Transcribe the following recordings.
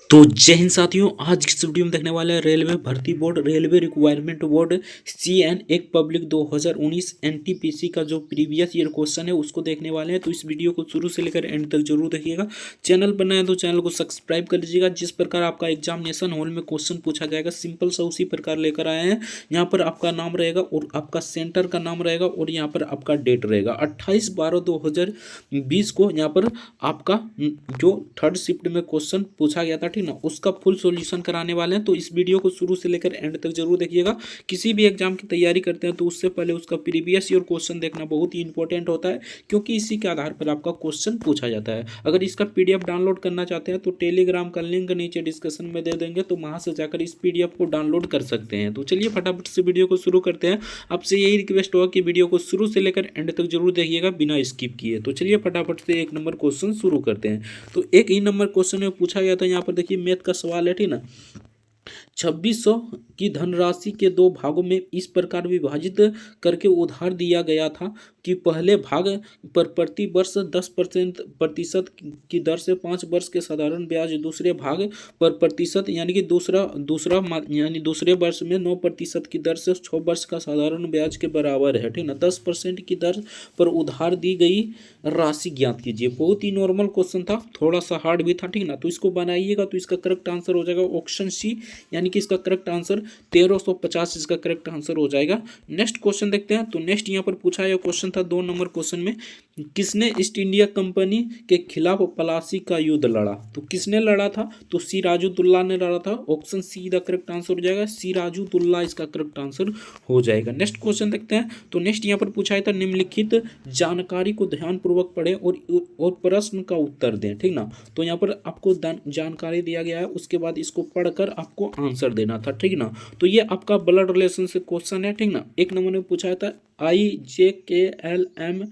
तो जय हिंद साथियों, आज की इस वीडियो में देखने वाले हैं रेलवे भर्ती board, railway requirement board CN एक पब्लिक 2019 NTPC का जो प्रीवियस ईयर क्वेश्चन है उसको देखने वाले हैं। तो इस वीडियो को शुरू से लेकर एंड तक जरूर देखिएगा। चैनल पर नए हैं तो चैनल को सब्सक्राइब कर लीजिएगा। जिस प्रकार आपका एग्जामिनेशन हॉल में क्वेश्चन पूछा जाएगा सिंपल सा उसी प्रकार लेकर आए हैं। यहाँ पर आपका नाम रहेगा और आपका सेंटर का नाम रहेगा और यहाँ पर आपका डेट रहेगा 28/12/2020 को। यहाँ पर आपका जो थर्ड शिफ्ट में क्वेश्चन पूछा गया था, ठीक ना, उसका फुल सॉल्यूशन कराने वाले हैं। तो इस वीडियो को शुरू से लेकर एंड तक जरूर देखिएगा। किसी भी एग्जाम की तैयारी करते हैं तो उससे पहले उसका प्रीवियस ईयर क्वेश्चन देखना बहुत ही इंपॉर्टेंट होता है, क्योंकि इसी के आधार पर आपका क्वेश्चन पूछा जाता है। अगर इसका PDF डाउनलोड करना चाहते हैं तो टेलीग्राम का लिंक नीचे डिस्क्रिप्शन में दे देंगे, तो वहां से जाकर इस PDF को डाउनलोड कर सकते हैं। तो चलिए फटाफट से वीडियो को शुरू करते हैं। आपसे यही रिक्वेस्ट होगा कि वीडियो को शुरू से लेकर एंड तक जरूर देखिएगा बिना स्किप किए। तो चलिए फटाफट से एक नंबर क्वेश्चन शुरू करते हैं। तो एक ही नंबर क्वेश्चन में पूछा गया था, यहाँ पर देखिए मैथ का सवाल है, ठीक ना। 2600 की धनराशि के दो भागों में इस प्रकार विभाजित करके उधार दिया गया था कि पहले भाग पर प्रति वर्ष 10% की दर से 5 वर्ष के साधारण ब्याज, दूसरे भाग पर प्रतिशत यानी कि दूसरे वर्ष में 9% की दर से 6 वर्ष का साधारण ब्याज के बराबर है, ठीक ना। 10% की दर पर उधार दी गई राशि ज्ञात कीजिए। बहुत ही नॉर्मल क्वेश्चन था, थोड़ा सा हार्ड भी था, ठीक ना। तो इसको बनाइएगा तो इसका करेक्ट आंसर हो जाएगा ऑप्शन सी, यानी कि इसका करेक्ट आंसर 1350 इसका करेक्ट आंसर हो जाएगा। नेक्स्ट क्वेश्चन देखते हैं। तो नेक्स्ट यहाँ पर पूछा गया क्वेश्चन था 2 नंबर क्वेश्चन में, किसने ईस्ट इंडिया कंपनी के खिलाफ प्लासी का युद्ध लड़ा। तो किसने लड़ा था, तो सिराजुद्दौला ने लड़ा था। Option see the correct answer हो जाएगा, सिराजुद्दौला इसका करेक्ट आंसर हो जाएगा। नेक्स्ट क्वेश्चन देखते हैं। तो नेक्स्ट यहाँ पर पूछा था निम्नलिखित जानकारी को ध्यानपूर्वक पढ़ें और प्रश्न का उत्तर दें, ठीक ना। तो यहाँ पर आपको जानकारी दिया गया है, उसके बाद इसको पढ़कर आपको आंसर देना था, ठीक ना। तो ये आपका ब्लड रिलेशन से क्वेश्चन है, ठीक ना। एक नंबर में पूछा था IJKLMN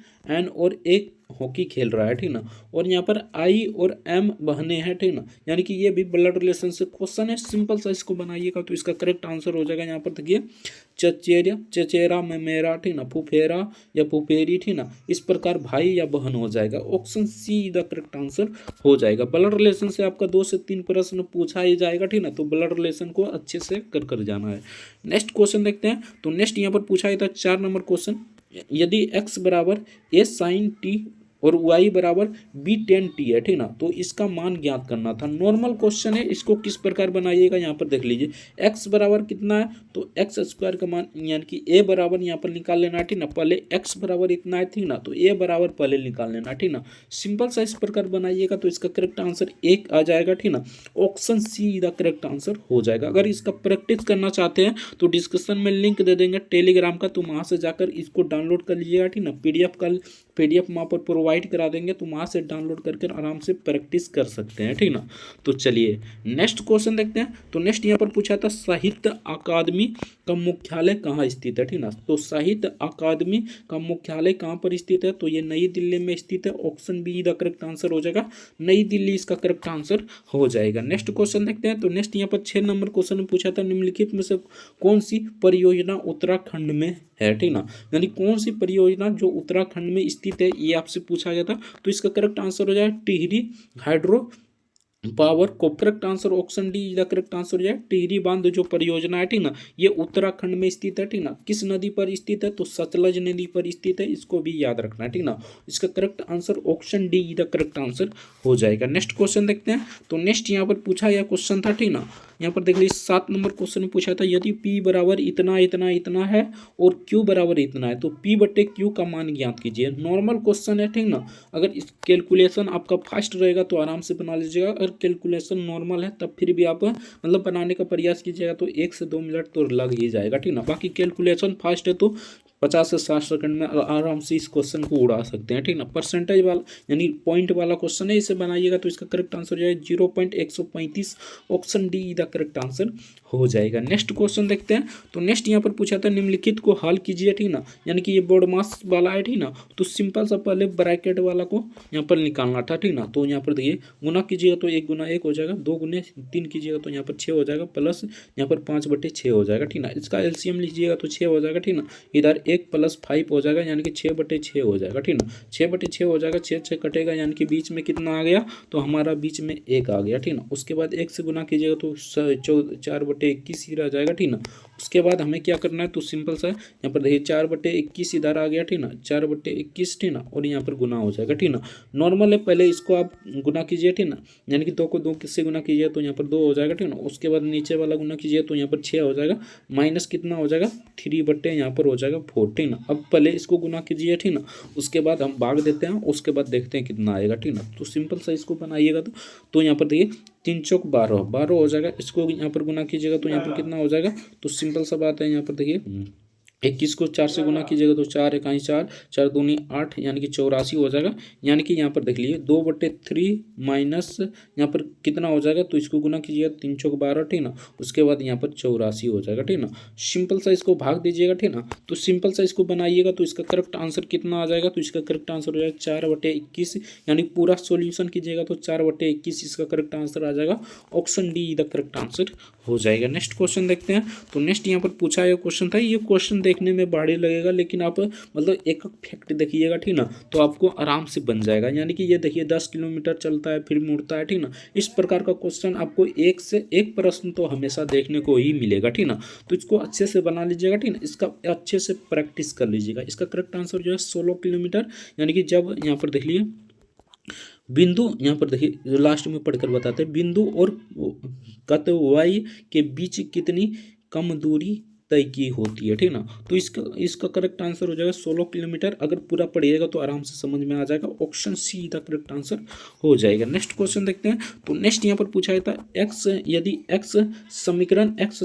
और एक हॉकी खेल रहा है, ठीक ना, और यहाँ पर I और M बहने हैं, ठीक ना, यानी कि ये भी ब्लड रिलेशन से क्वेश्चन है। सिंपल सा इसको बनाइएगा तो इसका करेक्ट आंसर हो जाएगा। यहाँ पर देखिए चचेरा में मेरा, ठीक ना, फुफेरा या फुफेरी, ठीक ना, इस प्रकार भाई या बहन हो जाएगा। Option see the correct answer हो जाएगा। ब्लड रिलेशन से आपका 2 से 3 प्रश्न पूछा ही जाएगा, ठीक ना। तो ब्लड रिलेशन को अच्छे से कर जाना है। नेक्स्ट क्वेश्चन देखते हैं। तो नेक्स्ट यहाँ पर पूछा था 4 नंबर क्वेश्चन, यदि x बराबर a sin t और y बराबर b tan t है, ठीक ना, तो इसका मान ज्ञात करना था। नॉर्मल क्वेश्चन है, इसको किस प्रकार बनाइएगा यहाँ पर देख लीजिए। x बराबर कितना है, तो x स्क्वायर का मान यानी कि a बराबर यहाँ पर निकाल लेना है, ठीक ना। पहले x बराबर इतना है, ठीक ना, तो a बराबर पहले निकाल लेना, ठीक ना। सिंपल सा इस प्रकार बनाइएगा तो इसका करेक्ट आंसर 1 आ जाएगा, ठीक ना। Option see the correct answer हो जाएगा। अगर इसका प्रैक्टिस करना चाहते हैं तो डिस्क्रिप्शन में लिंक दे देंगे टेलीग्राम का, तो वहाँ से जाकर इसको डाउनलोड कर लीजिएगा, ठीक ना। PDF वहाँ पर प्रोवाइड करा देंगे, तो वहाँ से डाउनलोड करके आराम से प्रैक्टिस कर सकते हैं, ठीक ना। तो चलिए नेक्स्ट क्वेश्चन देखते हैं। तो नेक्स्ट यहाँ पर पूछा था साहित्य अकादमी का मुख्यालय कहाँ स्थित है, ठीक ना। तो साहित्य अकादमी का मुख्यालय कहाँ पर स्थित है, तो ये नई दिल्ली में स्थित है। Option B the correct answer हो जाएगा, नई दिल्ली इसका करेक्ट आंसर हो जाएगा। नेक्स्ट क्वेश्चन देखते हैं। तो नेक्स्ट यहाँ पर 6 नंबर क्वेश्चन में पूछा था निम्नलिखित में से कौन सी परियोजना उत्तराखंड में है, ठीक ना, यानी कौन सी परियोजना जो उत्तराखंड में स्थित है ये आपसे पूछा गया था। तो इसका करेक्ट आंसर हो जाए टिहरी हाइड्रो पावर को correct answer option D the correct answer हो जाए। टिहरी बांध जो परियोजना है, ठीक ना, ये उत्तराखंड में स्थित है, ठीक ना। किस नदी पर स्थित है, तो सतलज नदी पर स्थित है, इसको भी याद रखना है, ठीक ना। इसका correct answer option D the correct answer हो जाएगा। नेक्स्ट क्वेश्चन देखते हैं। तो नेक्स्ट यहाँ पर पूछा गया क्वेश्चन था, ठीक ना, यहाँ पर देख लीजिए 7 नंबर क्वेश्चन में पूछा था यदि P बराबर इतना इतना इतना है और Q बराबर इतना है तो P/Q का मान ज्ञात कीजिए। नॉर्मल क्वेश्चन है, ठीक ना। अगर इस कैलकुलेशन आपका फास्ट रहेगा तो आराम से बना लीजिएगा, अगर कैलकुलेशन नॉर्मल है तब फिर भी आप मतलब बनाने का प्रयास कीजिएगा तो 1 से 2 मिनट तो लग ही जाएगा, ठीक ना। बाकी कैलकुलेशन फास्ट है तो 50 से 60 सेकंड में आराम से इस क्वेश्चन को उड़ा सकते हैं, ठीक ना। परसेंटेज वाला यानी पॉइंट वाला क्वेश्चन है, इसे बनाइएगा तो इसका करेक्ट आंसर हो जाएगा 0.135। Option D the correct answer हो जाएगा। नेक्स्ट क्वेश्चन देखते हैं। तो नेक्स्ट यहाँ पर पूछा था निम्नलिखित को हल कीजिए, ठीक ना, यानी कि ये बोर्ड मास वाला है, ठीक ना। तो सिंपल सा पहले ब्रैकेट वाला को यहाँ पर निकालना था, ठीक ना। तो यहाँ पर देखिए गुना कीजिएगा तो 1 गुना 1 हो जाएगा, 2 गुने 3 कीजिएगा तो यहाँ पर 6 हो जाएगा, प्लस यहाँ पर 5/6 हो जाएगा, ठीक ना। इसका LCM लीजिएगा तो 6 हो जाएगा, ठीक ना। इधर 1 + 5 हो जाएगा, यानी कि 6/6 हो जाएगा, ठीक ना। 6/6 हो जाएगा, 6 कटेगा, यानी कि बीच में कितना आ गया, तो हमारा बीच में 1 आ गया, ठीक ना। उसके बाद 1 से गुना कीजिएगा तो 4/21 ही रह जाएगा, ठीक ना। उसके बाद हमें क्या करना है, तो सिंपल सा यहाँ पर देखिए 4/21 इधर आ गया, ठीक ना, 4/21, ठीक ना, और यहाँ पर गुना हो जाएगा, ठीक ना। नॉर्मल है, पहले इसको आप गुना कीजिए, ठीक ना, यानी कि 2 को 2 किससे गुना कीजिए तो यहाँ पर 2 हो जाएगा, ठीक ना। उसके बाद नीचे वाला गुना कीजिए तो यहाँ पर 6 हो जाएगा, माइनस कितना हो जाएगा 3 यहाँ पर हो जाएगा 4, ठीक ना। अब पहले इसको गुना कीजिए, ठीक ना, उसके बाद हम भाग देते हैं, उसके बाद देखते हैं कितना आएगा, ठीक ना। तो सिंपल सा इसको बनाइएगा तो यहाँ पर देखिए 3 चौक 12 12 हो जाएगा, इसको यहाँ पर गुना कीजिएगा तो यहाँ पर कितना हो जाएगा, तो सिंपल सा बात है, यहाँ पर देखिए 21 को 4 से गुना कीजिएगा तो 4 1 4, 4 दूनी 8, यानी कि 84 हो जाएगा। यानी कि यहाँ पर देख लीजिए 2/3 माइनस यहाँ पर कितना हो जाएगा, तो इसको गुना कीजिएगा 3 चौक 12, ठीक ना। उसके बाद यहाँ पर 84 हो जाएगा, ठीक ना। सिंपल सा इसको भाग दीजिएगा, ठीक ना। तो सिंपल सा इसको बनाइएगा तो इसका करेक्ट आंसर कितना आ जाएगा, तो इसका करेक्ट आंसर हो जाएगा 4/21, यानी पूरा सोल्यूशन कीजिएगा तो 4/21 इसका करेक्ट आंसर आ जाएगा। Option D the correct answer हो जाएगा। नेक्स्ट क्वेश्चन देखते हैं। तो नेक्स्ट यहाँ पर पूछा गया क्वेश्चन था, ये क्वेश्चन देखने में भारी लगेगा, लेकिन आप मतलब एक फैक्ट देखिएगा, ठीक ना, तो आपको आराम से बन जाएगा। यानी कि ये देखिए 10 किलोमीटर चलता है फिर मुड़ता है, ठीक ना। इस प्रकार का क्वेश्चन आपको एक से एक प्रश्न तो हमेशा देखने को ही मिलेगा, ठीक ना। तो इसको अच्छे से बना लीजिएगा, ठीक ना, इसका अच्छे से प्रैक्टिस कर लीजिएगा। इसका करेक्ट आंसर जो है 16 किलोमीटर, यानी कि जब यहाँ पर देख लीजिए बिंदु, यहाँ पर देखिए जो लास्ट में पढ़कर बताते हैं, बिंदु और कतवाई के बीच कितनी कम दूरी तय की होती है, ठीक ना। तो इसका करेक्ट आंसर हो जाएगा 16 किलोमीटर। अगर पूरा पढ़िएगा तो आराम से समझ में आ जाएगा। ऑप्शन सी का करेक्ट आंसर हो जाएगा। नेक्स्ट क्वेश्चन देखते हैं। तो नेक्स्ट यहाँ पर पूछा गया था, एक्स यदि एक्स समीकरण x² -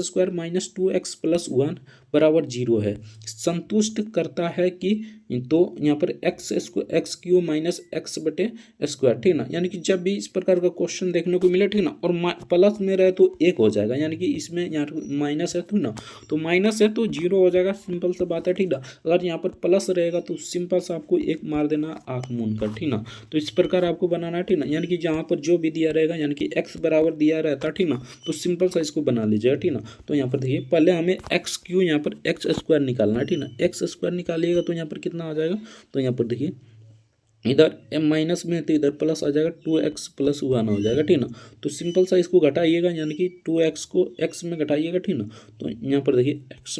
2x + 1 = 0 है, संतुष्ट करता है कि, तो यहाँ पर x³ - x/², ठीक ना। यानी कि जब भी इस प्रकार का क्वेश्चन देखने को मिले, ठीक ना, और प्लस में रहे तो 1 हो जाएगा, यानी कि इसमें यहाँ माइनस है, तो ना, तो माइनस है तो 0 हो जाएगा, सिंपल सा बात है, ठीक ना। अगर यहाँ पर प्लस रहेगा तो सिंपल सा आपको 1 मार देना आँख मूंद कर, ठीक ना। तो इस प्रकार आपको बनाना है, ठीक ना। यानी कि जहाँ पर जो भी दिया रहेगा, यानी कि x बराबर दिया रहता है, ठीक ना, तो सिंपल सा इसको बना लीजिएगा, ठीक ना। तो यहाँ पर देखिए पहले हमें x³ यहाँ पर x² निकालना है, ठीक ना। x² निकालिएगा तो यहाँ पर कितना आ जाएगा, तो यहाँ पर देखिए इधर माइनस में तो इधर प्लस आ जाएगा, 2x + 1 हो जाएगा, ठीक ना। तो सिंपल सा इसको घटाइएगा, यानी कि 2x को x में घटाइएगा, ठीक ना। तो यहाँ पर देखिए x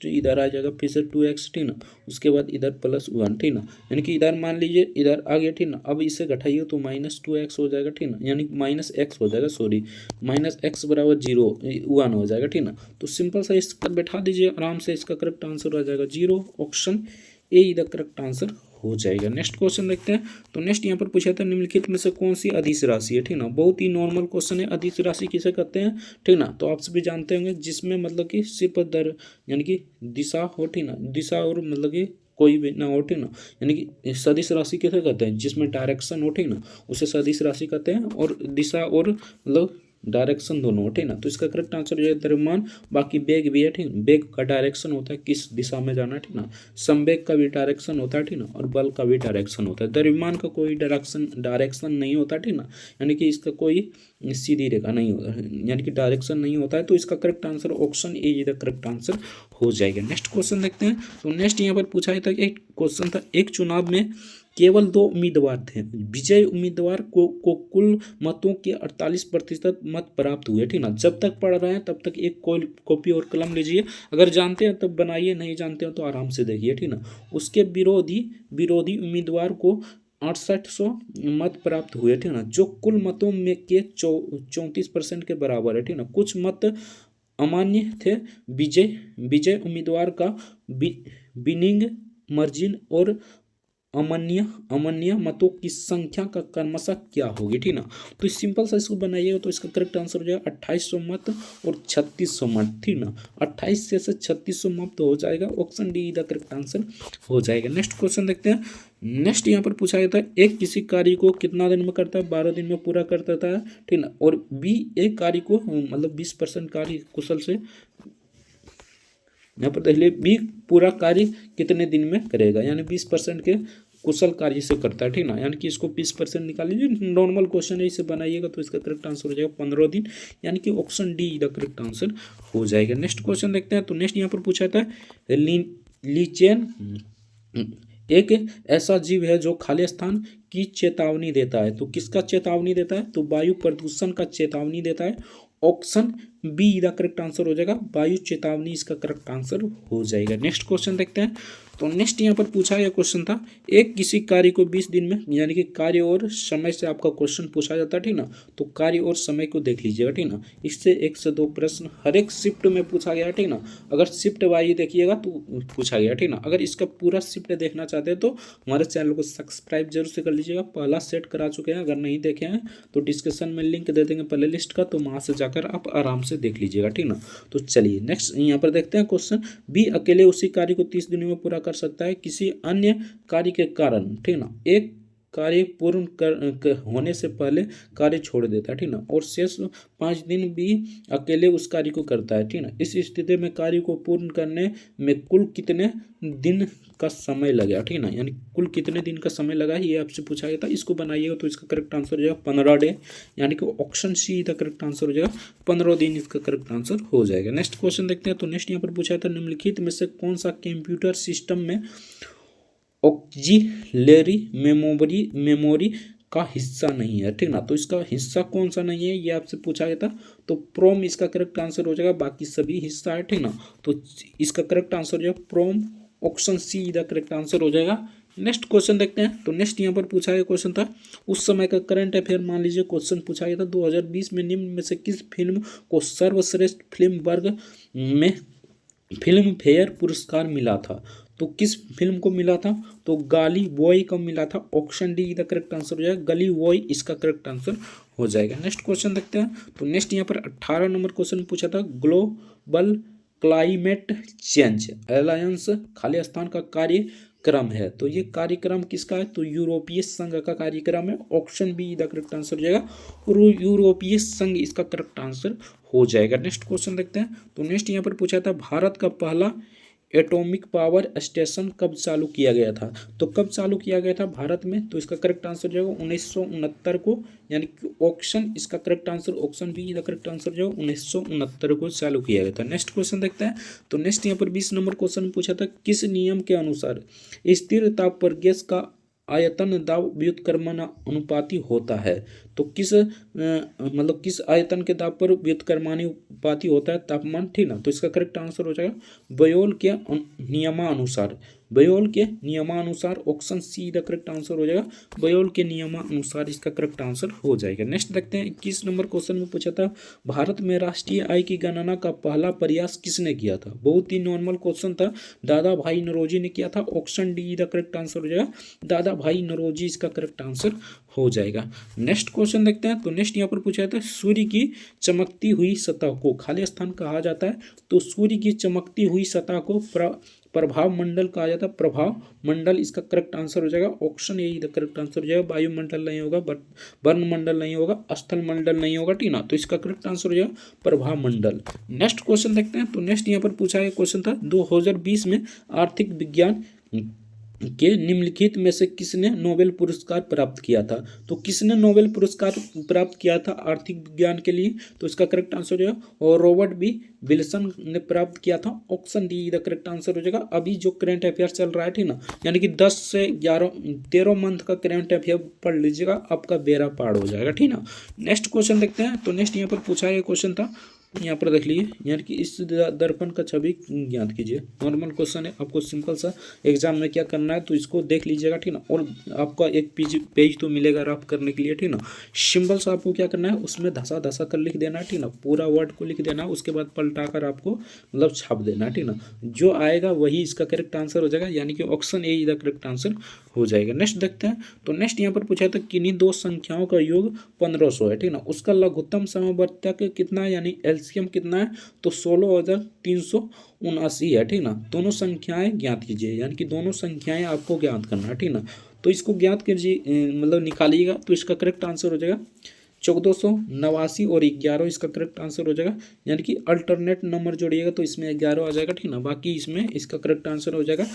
- इधर आ जाएगा, फिर से 2x, ठीक ना। उसके बाद इधर +1, ठीक ना। यानी कि इधर मान लीजिए इधर आ गया, ठीक ना। अब इसे घटाइए तो -2x हो जाएगा, ठीक ना, यानी -x हो जाएगा, सॉरी -x = 0 1 हो जाएगा, ठीक ना। तो सिंपल सा इसका बैठा दीजिए आराम से, इसका करेक्ट आंसर आ जाएगा 0। ऑप्शन ए इधर करेक्ट आंसर हो जाएगा। नेक्स्ट क्वेश्चन देखते हैं। तो नेक्स्ट यहाँ पर पूछा था, निम्नलिखित में से कौन सी अदिश राशि है, ठीक ना। बहुत ही नॉर्मल क्वेश्चन है। अदिश राशि किसे कहते हैं, ठीक ना, तो आप सभी जानते होंगे, जिसमें मतलब कि सिर्फ दर यानी कि दिशा हो, ठीक ना, दिशा और मतलब कि कोई भी ना हो, ठीक ना। यानी कि सदिश राशि किसे कहते हैं, जिसमें डायरेक्शन हो, ठीक ना, उसे सदिश राशि कहते हैं। और दिशा और मतलब डायरेक्शन दोनों हो, ठीक ना। तो इसका करेक्ट आंसर जो है द्रव्यमान, बाकी वेग भी है, ठीक। वेग का डायरेक्शन होता है किस दिशा में जाना है, ठीक ना। संवेग का भी डायरेक्शन होता है, ठीक ना, और बल का भी डायरेक्शन होता है। द्रव्यमान का कोई डायरेक्शन नहीं होता, ठीक ना, यानी कि इसका कोई सीधी रेखा नहीं होता, यानी कि डायरेक्शन नहीं होता है। तो इसका correct answer option A is the correct answer हो जाएगा। नेक्स्ट क्वेश्चन देखते हैं। तो नेक्स्ट यहाँ पर पूछा था कि एक क्वेश्चन था, एक चुनाव में केवल 2 उम्मीदवार थे, विजय उम्मीदवार को कुल मतों के 48% मत प्राप्त हुए, ठीक ना। जब तक पढ़ रहे हैं तब तक एक कॉपी और कलम लीजिए, अगर जानते हैं तब बनाइए, नहीं जानते हैं तो आराम से देखिए, ठीक ना। उसके विरोधी उम्मीदवार को 6800 मत प्राप्त हुए, ठीक ना, जो कुल मतों में के 34% के बराबर है, ठीक ना। कुछ मत अमान्य थे। विजय उम्मीदवार का विनिंग मार्जिन और अमान्य मतों की संख्या का क्रमशः क्या होगी, ठीक ना। तो सिंपल सा इसको बनाइएगा तो इसका करेक्ट आंसर हो जाएगा 2800 मत और 3600 मत, ठीक ना। 28 से 3600 मत तो हो जाएगा। Option D the correct answer हो जाएगा। नेक्स्ट क्वेश्चन देखते हैं। नेक्स्ट यहाँ पर पूछा गया था, एक किसी कार्य को कितना दिन में करता है, 12 दिन में पूरा कर देता है, ठीक ना। और बी एक कार्य को मतलब 20% कार्य कुशल से, यहाँ पर देख लीजिए बी पूरा कार्य कितने दिन में करेगा, यानी 20% के कुशल कार्य से करता है, ठीक ना। यानी कि इसको 20% निकाल लीजिए, नॉर्मल क्वेश्चन है, इसे बनाइएगा तो इसका करेक्ट आंसर हो जाएगा 15 दिन, यानी कि option D the correct answer हो जाएगा। नेक्स्ट क्वेश्चन देखते हैं। तो नेक्स्ट यहाँ पर पूछा था, लीचेन एक ऐसा जीव है जो खाली स्थान की चेतावनी देता है। तो किसका चेतावनी देता है? तो वायु प्रदूषण का चेतावनी देता है। Option B the correct answer हो जाएगा, वायु चेतावनी इसका करेक्ट आंसर हो जाएगा। नेक्स्ट क्वेश्चन देखते हैं। तो नेक्स्ट यहाँ पर पूछा गया क्वेश्चन था, एक किसी कार्य को 20 दिन में, यानी कि कार्य और समय से आपका क्वेश्चन पूछा जाता है, ठीक ना। तो कार्य और समय को देख लीजिएगा, ठीक ना। इससे 1 से 2 प्रश्न हर एक शिफ्ट में पूछा गया, ठीक ना। अगर शिफ्ट वाइज देखिएगा तो पूछा गया, ठीक ना। अगर इसका पूरा शिफ्ट देखना चाहते हैं तो हमारे चैनल को सब्सक्राइब जरूर से कर लीजिएगा। पहला सेट करा चुके हैं, अगर नहीं देखे हैं तो डिस्क्रिप्शन में लिंक दे देंगे प्ले लिस्ट का, तो वहाँ से जाकर आप आराम से देख लीजिएगा, ठीक ना। तो चलिए नेक्स्ट यहाँ पर देखते हैं क्वेश्चन। बी अकेले उसी कार्य को 30 दिनों में पूरा कर सकता है किसी अन्य कार्य के कारण, ठीक ना। एक कार्य पूर्ण होने से पहले कार्य छोड़ देता है, ठीक ना, और शेष 5 दिन भी अकेले उस कार्य को करता है, ठीक ना। इस स्थिति में कार्य को पूर्ण करने में कुल कितने दिन का समय लगेगा, ठीक ना। यानी कुल कितने दिन का समय लगा ये आपसे पूछा गया था। इसको बनाइएगा तो इसका करेक्ट आंसर हो जाएगा 15 डे, यानी कि ऑप्शन सी का करेक्ट आंसर हो जाएगा 15 दिन, इसका करेक्ट आंसर हो जाएगा। नेक्स्ट क्वेश्चन देखते हैं। तो नेक्स्ट यहाँ पर पूछा था, निम्नलिखित में से कौन सा कंप्यूटर सिस्टम में ऑक्सिलरी मेमोरी का हिस्सा नहीं है, ठीक ना। तो इसका हिस्सा कौन सा नहीं है ये आपसे पूछा गया था। तो प्रोम इसका करेक्ट आंसर हो जाएगा, बाकी सभी हिस्सा है, ठीक ना। तो इसका करेक्ट आंसर हो जाएगा प्रोम, ऑप्शन सी का करेक्ट आंसर हो जाएगा। नेक्स्ट क्वेश्चन देखते हैं। तो नेक्स्ट यहाँ पर पूछा गया क्वेश्चन था, उस समय का करंट अफेयर मान लीजिए क्वेश्चन पूछा गया था, 2020 में निम्न में से किस फिल्म को सर्वश्रेष्ठ फिल्म वर्ग में फिल्म फेयर पुरस्कार मिला था। तो किस फिल्म को मिला था? तो गाली बॉय को मिला था। Option D the correct answer हो जाएगा, गली बॉय इसका करेक्ट आंसर हो जाएगा। नेक्स्ट क्वेश्चन देखते हैं। तो नेक्स्ट यहाँ पर 18 नंबर क्वेश्चन पूछा था, ग्लोबल क्लाइमेट चेंज अलायंस खाली स्थान का कार्यक्रम है। तो ये कार्यक्रम किसका है? तो यूरोपीय संघ का कार्यक्रम है। Option B the correct answer हो जाएगा, और यूरोपीय संघ इसका करेक्ट आंसर हो जाएगा। नेक्स्ट क्वेश्चन देखते हैं। तो नेक्स्ट यहाँ पर पूछा था, भारत का पहला एटॉमिक पावर स्टेशन कब चालू किया गया था। तो कब चालू किया गया था भारत में? तो इसका करेक्ट आंसर जो है 1969 को, यानी कि ऑप्शन इसका correct answer option B the correct answer जो 1969 को चालू किया गया था। नेक्स्ट क्वेश्चन देखते हैं। तो नेक्स्ट यहाँ पर 20 नंबर क्वेश्चन पूछा था, किस नियम के अनुसार स्थिर ताप पर गैस का आयतन दाब व्युत्क्रमण अनुपाती होता है। तो किस मतलब किस आयतन के दाब पर व्युत्क्रमानुपाती होता है? तापमान, ठीक ना। तो इसका करेक्ट आंसर हो जाएगा बयोल के नियमानुसार, बयोल के नियमानुसार। Option see the correct answer हो जाएगा, बयोल के नियमानुसार इसका करेक्ट आंसर हो जाएगा। नेक्स्ट देखते हैं। 21 नंबर क्वेश्चन में पूछा था, भारत में राष्ट्रीय आय की गणना का पहला प्रयास किसने किया था। बहुत ही नॉर्मल क्वेश्चन था, दादा भाई नौरोजी ने किया था। Option D the correct answer हो जाएगा, दादा भाई नौरोजी इसका करेक्ट आंसर हो जाएगा। नेक्स्ट क्वेश्चन देखते हैं। तो नेक्स्ट यहाँ पर पूछा था, सूर्य की चमकती हुई सतह को खाली स्थान कहा जाता है। तो सूर्य की चमकती हुई सतह को प्रभाव मंडल कहा जाता है। प्रभाव मंडल इसका करेक्ट आंसर हो जाएगा। Option A the correct answer हो जाएगा, वायुमंडल नहीं होगा, वर्ण मंडल नहीं होगा, स्थल मंडल नहीं होगा, ठीक ना। तो इसका करेक्ट आंसर हो जाएगा प्रभाव मंडल। नेक्स्ट क्वेश्चन देखते हैं। तो नेक्स्ट यहाँ पर पूछा गया क्वेश्चन था, 2020 में आर्थिक विज्ञान के निम्नलिखित में से किसने नोबेल पुरस्कार प्राप्त किया था। तो किसने नोबेल पुरस्कार प्राप्त किया था आर्थिक विज्ञान के लिए? तो इसका करेक्ट आंसर हो जाएगा, और रॉबर्ट बी विल्सन ने प्राप्त किया था। Option D the correct answer हो जाएगा। अभी जो करंट अफेयर चल रहा है, ठीक ना, यानी कि 10 से 13 मंथ का करंट अफेयर पढ़ लीजिएगा, आपका बेड़ा पार हो जाएगा, ठीक ना। नेक्स्ट क्वेश्चन देखते हैं। तो नेक्स्ट यहाँ पर पूछा गया क्वेश्चन था, यहाँ पर देख लीजिए, यानी कि इस दर्पण का छवि ज्ञात कीजिए। नॉर्मल क्वेश्चन है, आपको सिंपल सा एग्जाम में क्या करना है तो इसको देख लीजिएगा, ठीक ना। और आपका एक पेज तो मिलेगा रफ करने के लिए, ठीक ना। सिंपल सा आपको क्या करना है, उसमें धसा धसा कर लिख देना है, ठीक ना। पूरा वर्ड को लिख देना है, उसके बाद पलटा कर आपको मतलब छाप देना है, ठीक ना। जो आएगा वही इसका करेक्ट आंसर हो जाएगा, यानी कि option A is the correct answer हो जाएगा। नेक्स्ट देखते हैं। तो नेक्स्ट यहाँ पर पूछा था, किन्हीं दो संख्याओं का योग 1500 है, ठीक ना। उसका लघुत्तम समवर्तक कितना है, यानी एलसीएम कितना है? तो 16,379 है, ठीक ना। दोनों संख्याएं ज्ञात कीजिए, यानी कि दोनों संख्याएं आपको ज्ञात करना है, ठीक ना। तो इसको ज्ञात कीजिए, मतलब निकालिएगा। तो इसका करेक्ट आंसर हो जाएगा 1489 और 11, इसका करेक्ट आंसर हो जाएगा। यानी कि अल्टरनेट नंबर जोड़िएगा तो इसमें 11 आ जाएगा, ठीक ना। बाकी इसमें इसका करेक्ट आंसर हो जाएगा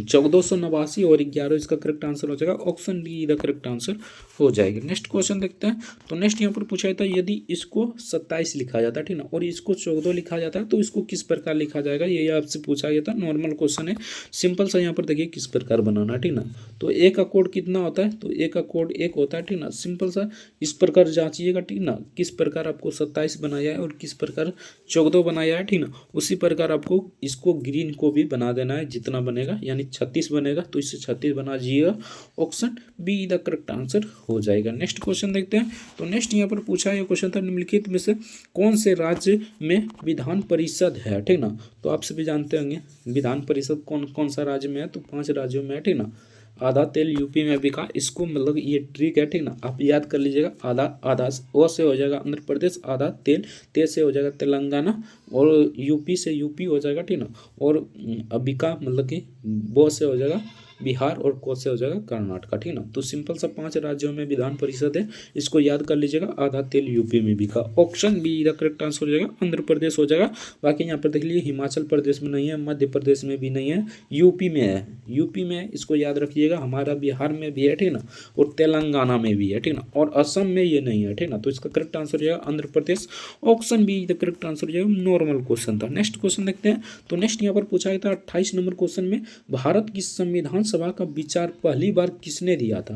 1489 और 11 इसका करेक्ट आंसर हो जाएगा। Option D the correct answer हो जाएगा। नेक्स्ट क्वेश्चन देखते हैं। तो नेक्स्ट यहाँ पर पूछा जाता है यदि इसको 27 लिखा जाता है, ठीक ना, और इसको 14 लिखा जाता है तो इसको किस प्रकार लिखा जाएगा, ये आपसे पूछा गया था। नॉर्मल क्वेश्चन है, सिंपल सा। यहाँ पर देखिए किस प्रकार बनाना, ठीक ना। तो ए का कोड कितना होता है, तो ए का कोड 1 होता है, ठीक ना। सिंपल सा इस प्रकार जांचिएगा, ठीक ना, किस प्रकार आपको 27 बनाया है और किस प्रकार 14 बनाया है, ठीक ना। उसी प्रकार आपको इसको ग्रीन को भी बना देना है, जितना बनेगा, यानी 36 बनेगा तो इससे 36 बना दीजिएगा। Option B the correct answer हो जाएगा। नेक्स्ट क्वेश्चन देखते हैं। तो नेक्स्ट यहाँ पर पूछा यह क्वेश्चन था निम्नलिखित में से कौन से राज्य में विधान परिषद है, ठीक ना। तो आप सभी जानते होंगे विधान परिषद कौन कौन सा राज्य में है, तो 5 राज्यों में है, ठीक ना। आधा तेल यूपी में बिका, इसको मतलब ये ट्रिक है, ठीक ना, आप याद कर लीजिएगा। आधा ओ से हो जाएगा आंध्र प्रदेश, आधा तेल से हो जाएगा तेलंगाना, और यूपी से यूपी हो जाएगा, ठीक ना। और अबिका मतलब कि बो से हो जाएगा बिहार, और को से हो जाएगा कर्नाटका, ठीक ना। तो सिंपल सा 5 राज्यों में विधान परिषद है, इसको याद कर लीजिएगा। आधा तेल यूपी में बिका। Option B the correct answer हो जाएगा, आंध्र प्रदेश हो जाएगा। बाकी यहाँ पर देख लीजिए हिमाचल प्रदेश में नहीं है, मध्य प्रदेश में भी नहीं है, यूपी में है। यूपी में इसको याद रखिएगा, हमारा बिहार में भी है, ठीक ना, और तेलंगाना में भी है, ठीक ना, और असम में ये नहीं है, ठीक ना। तो इसका करेक्ट आंसर हो जाएगा Andhra Pradesh. Option B the correct answer हो जाएगा। नॉर्मल क्वेश्चन था। नेक्स्ट क्वेश्चन देखते हैं। तो नेक्स्ट यहाँ पर पूछा गया था 28 नंबर क्वेश्चन में भारत की संविधान सभा का विचार पहली बार किसने दिया था।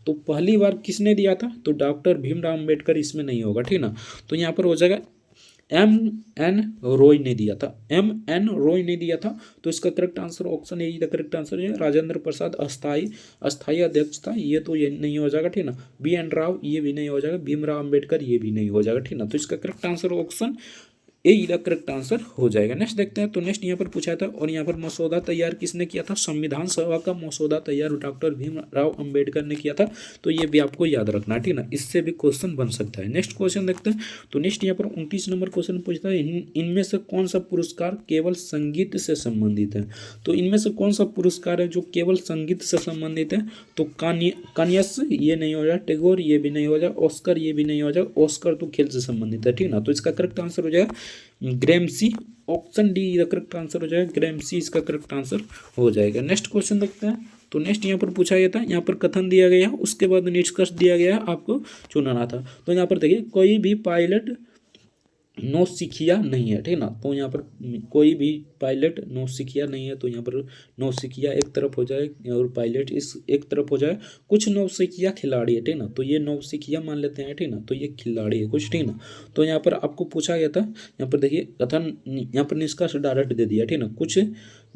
तो पहली बार किसने दिया था, तो डॉक्टर भीमराव अम्बेडकर इसमें नहीं होगा, ठीक ना। तो यहाँ पर हो जाएगा M.N. रॉय ने दिया था। M.N. रॉय ने दिया था। तो इसका correct answer option A the correct answer है। राजेंद्र प्रसाद अस्थाई अध्यक्ष था, ये तो ये नहीं हो जाएगा, ठीक ना। B.N. राव ये भी नहीं हो जाएगा। भीमराव अम्बेडकर ये भी नहीं हो जाएगा, ठीक ना। तो इसका correct answer option A the correct answer हो जाएगा। नेक्स्ट देखते हैं। तो नेक्स्ट यहाँ पर पूछा था, और यहाँ पर मसौदा तैयार किसने किया था, संविधान सभा का मसौदा तैयार डॉक्टर भीमराव अम्बेडकर ने किया था। तो ये भी आपको याद रखना है, ठीक ना, इससे भी क्वेश्चन बन सकता है। नेक्स्ट क्वेश्चन देखते हैं। तो नेक्स्ट यहाँ पर 29 नंबर क्वेश्चन पूछता है इनमें से कौन सा पुरस्कार केवल संगीत से संबंधित है। तो इनमें से कौन सा पुरस्कार है जो केवल संगीत से संबंधित है, तो कानियस ये नहीं हो जाए, टैगोर ये भी नहीं हो जाए, ऑस्कर ये भी नहीं हो जाए। ऑस्कर तो खेल से संबंधित है, ठीक ना। तो इसका करेक्ट आंसर हो जाएगा Gramsci. Option D the correct answer हो जाएगा, ग्रैम्सी इसका करेक्ट आंसर हो जाएगा। नेक्स्ट क्वेश्चन देखते हैं। तो नेक्स्ट यहाँ पर पूछा गया था, यहाँ पर कथन दिया गया है, उसके बाद निष्कर्ष दिया गया है, आपको चुनाना था। तो यहाँ पर देखिए कोई भी पायलट नौसिखिया नहीं है, ठीक ना। तो यहाँ पर कोई भी पायलट नौसिखिया नहीं है, तो यहाँ पर नौसिखिया एक तरफ हो जाए और पायलट इस एक तरफ हो जाए। कुछ नौसिखिया खिलाड़ी है, ठीक ना, तो ये नौसिखिया मान लेते हैं, ठीक ना, तो ये खिलाड़ी है कुछ, ठीक ना। तो यहाँ पर आपको पूछा गया था, यहाँ पर देखिए कथन, यहाँ पर निष्कर्ष डायरेक्ट दे दिया, ठीक ना। कुछ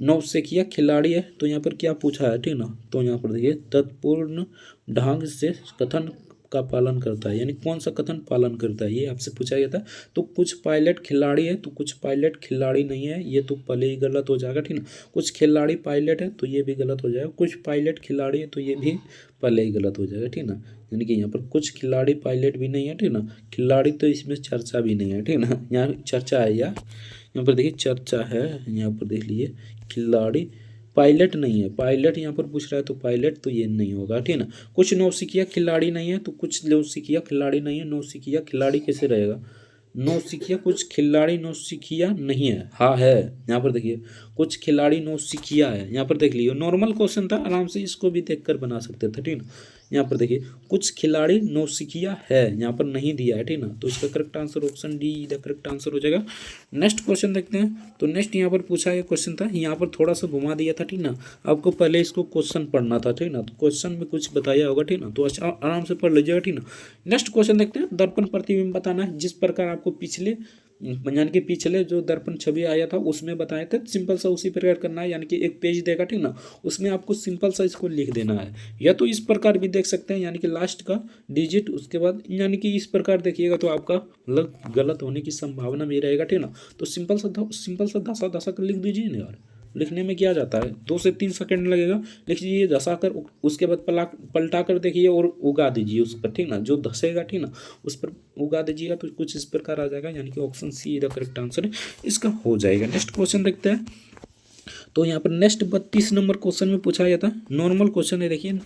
नौसिखिया खिलाड़ी है, तो यहाँ पर क्या पूछा है, ठीक ना। तो यहाँ पर देखिए तत्पूर्ण ढंग से कथन का पालन करता है, यानी कौन सा कथन पालन करता है, ये आपसे पूछा गया था। तो कुछ पायलट खिलाड़ी है, तो कुछ पायलट खिलाड़ी नहीं है, ये तो पहले ही गलत हो जाएगा, ठीक ना। कुछ खिलाड़ी पायलट है, तो ये भी गलत हो जाएगा। कुछ पायलट खिलाड़ी है, तो ये भी पहले ही गलत हो जाएगा, ठीक ना। यानी कि यहाँ पर कुछ खिलाड़ी पायलट भी नहीं है, ठीक ना। खिलाड़ी तो इसमें चर्चा भी नहीं है, ठीक ना, यहाँ चर्चा है, यहाँ पर देखिए चर्चा है, यहाँ पर देख लीजिए खिलाड़ी पायलट नहीं है। पायलट यहाँ पर पूछ रहा है, तो पायलट तो ये नहीं होगा, ठीक है ना। कुछ नौसिखिया खिलाड़ी नहीं है, तो कुछ नौसिखिया खिलाड़ी नहीं है। नौसिखिया खिलाड़ी कैसे रहेगा, नौसिखिया कुछ खिलाड़ी नौसिखिया नहीं है, हाँ है। यहाँ पर देखिए कुछ खिलाड़ी नौसिखिया है, यहाँ पर देख लीजिए नॉर्मल क्वेश्चन था, आराम से इसको भी देखकर बना सकते थे, ठीक ना। यहाँ पर देखिए कुछ खिलाड़ी नौसिखिया है, यहाँ पर नहीं दिया है, ठीक ना। तो इसका correct answer option D the correct answer हो जाएगा। नेक्स्ट क्वेश्चन देखते हैं। तो नेक्स्ट यहाँ पर पूछा गया क्वेश्चन था, यहाँ पर थोड़ा सा घुमा दिया था, ठीक ना। आपको पहले इसको क्वेश्चन पढ़ना था, ठीक ना, तो क्वेश्चन में कुछ बताया होगा, ठीक ना, तो अच्छा आराम से पढ़ लीजिएगा, ठीक ना। नेक्स्ट क्वेश्चन देखते हैं। दर्पण प्रतिबिंब बताना है, जिस प्रकार आपको पिछले यानी कि पिछले जो दर्पण छवि आया था उसमें बताए थे, सिंपल सा उसी प्रकार करना है। यानी कि एक पेज देगा, ठीक ना, उसमें आपको सिंपल सा इसको लिख देना है, या तो इस प्रकार भी देख सकते हैं, यानी कि लास्ट का डिजिट उसके बाद, यानी कि इस प्रकार देखिएगा तो आपका मतलब गलत होने की संभावना भी रहेगा, ठीक ना। तो सिंपल सा धसा धसा कर लिख दीजिए ना यार, लिखने में क्या जाता है, 2 से 3 सेकंड लगेगा। लिख लीजिए धसा कर, उसके बाद पलटा कर देखिए और उगा दीजिए उस पर, ठीक ना, जो धसेगा, ठीक ना, उस पर उगा दीजिएगा तो कुछ इस प्रकार आ जाएगा। यानी कि option see the correct answer है इसका हो जाएगा। नेक्स्ट क्वेश्चन देखते हैं। तो यहाँ पर नेक्स्ट 32 नंबर क्वेश्चन में पूछा गया था, नॉर्मल क्वेश्चन है। देखिए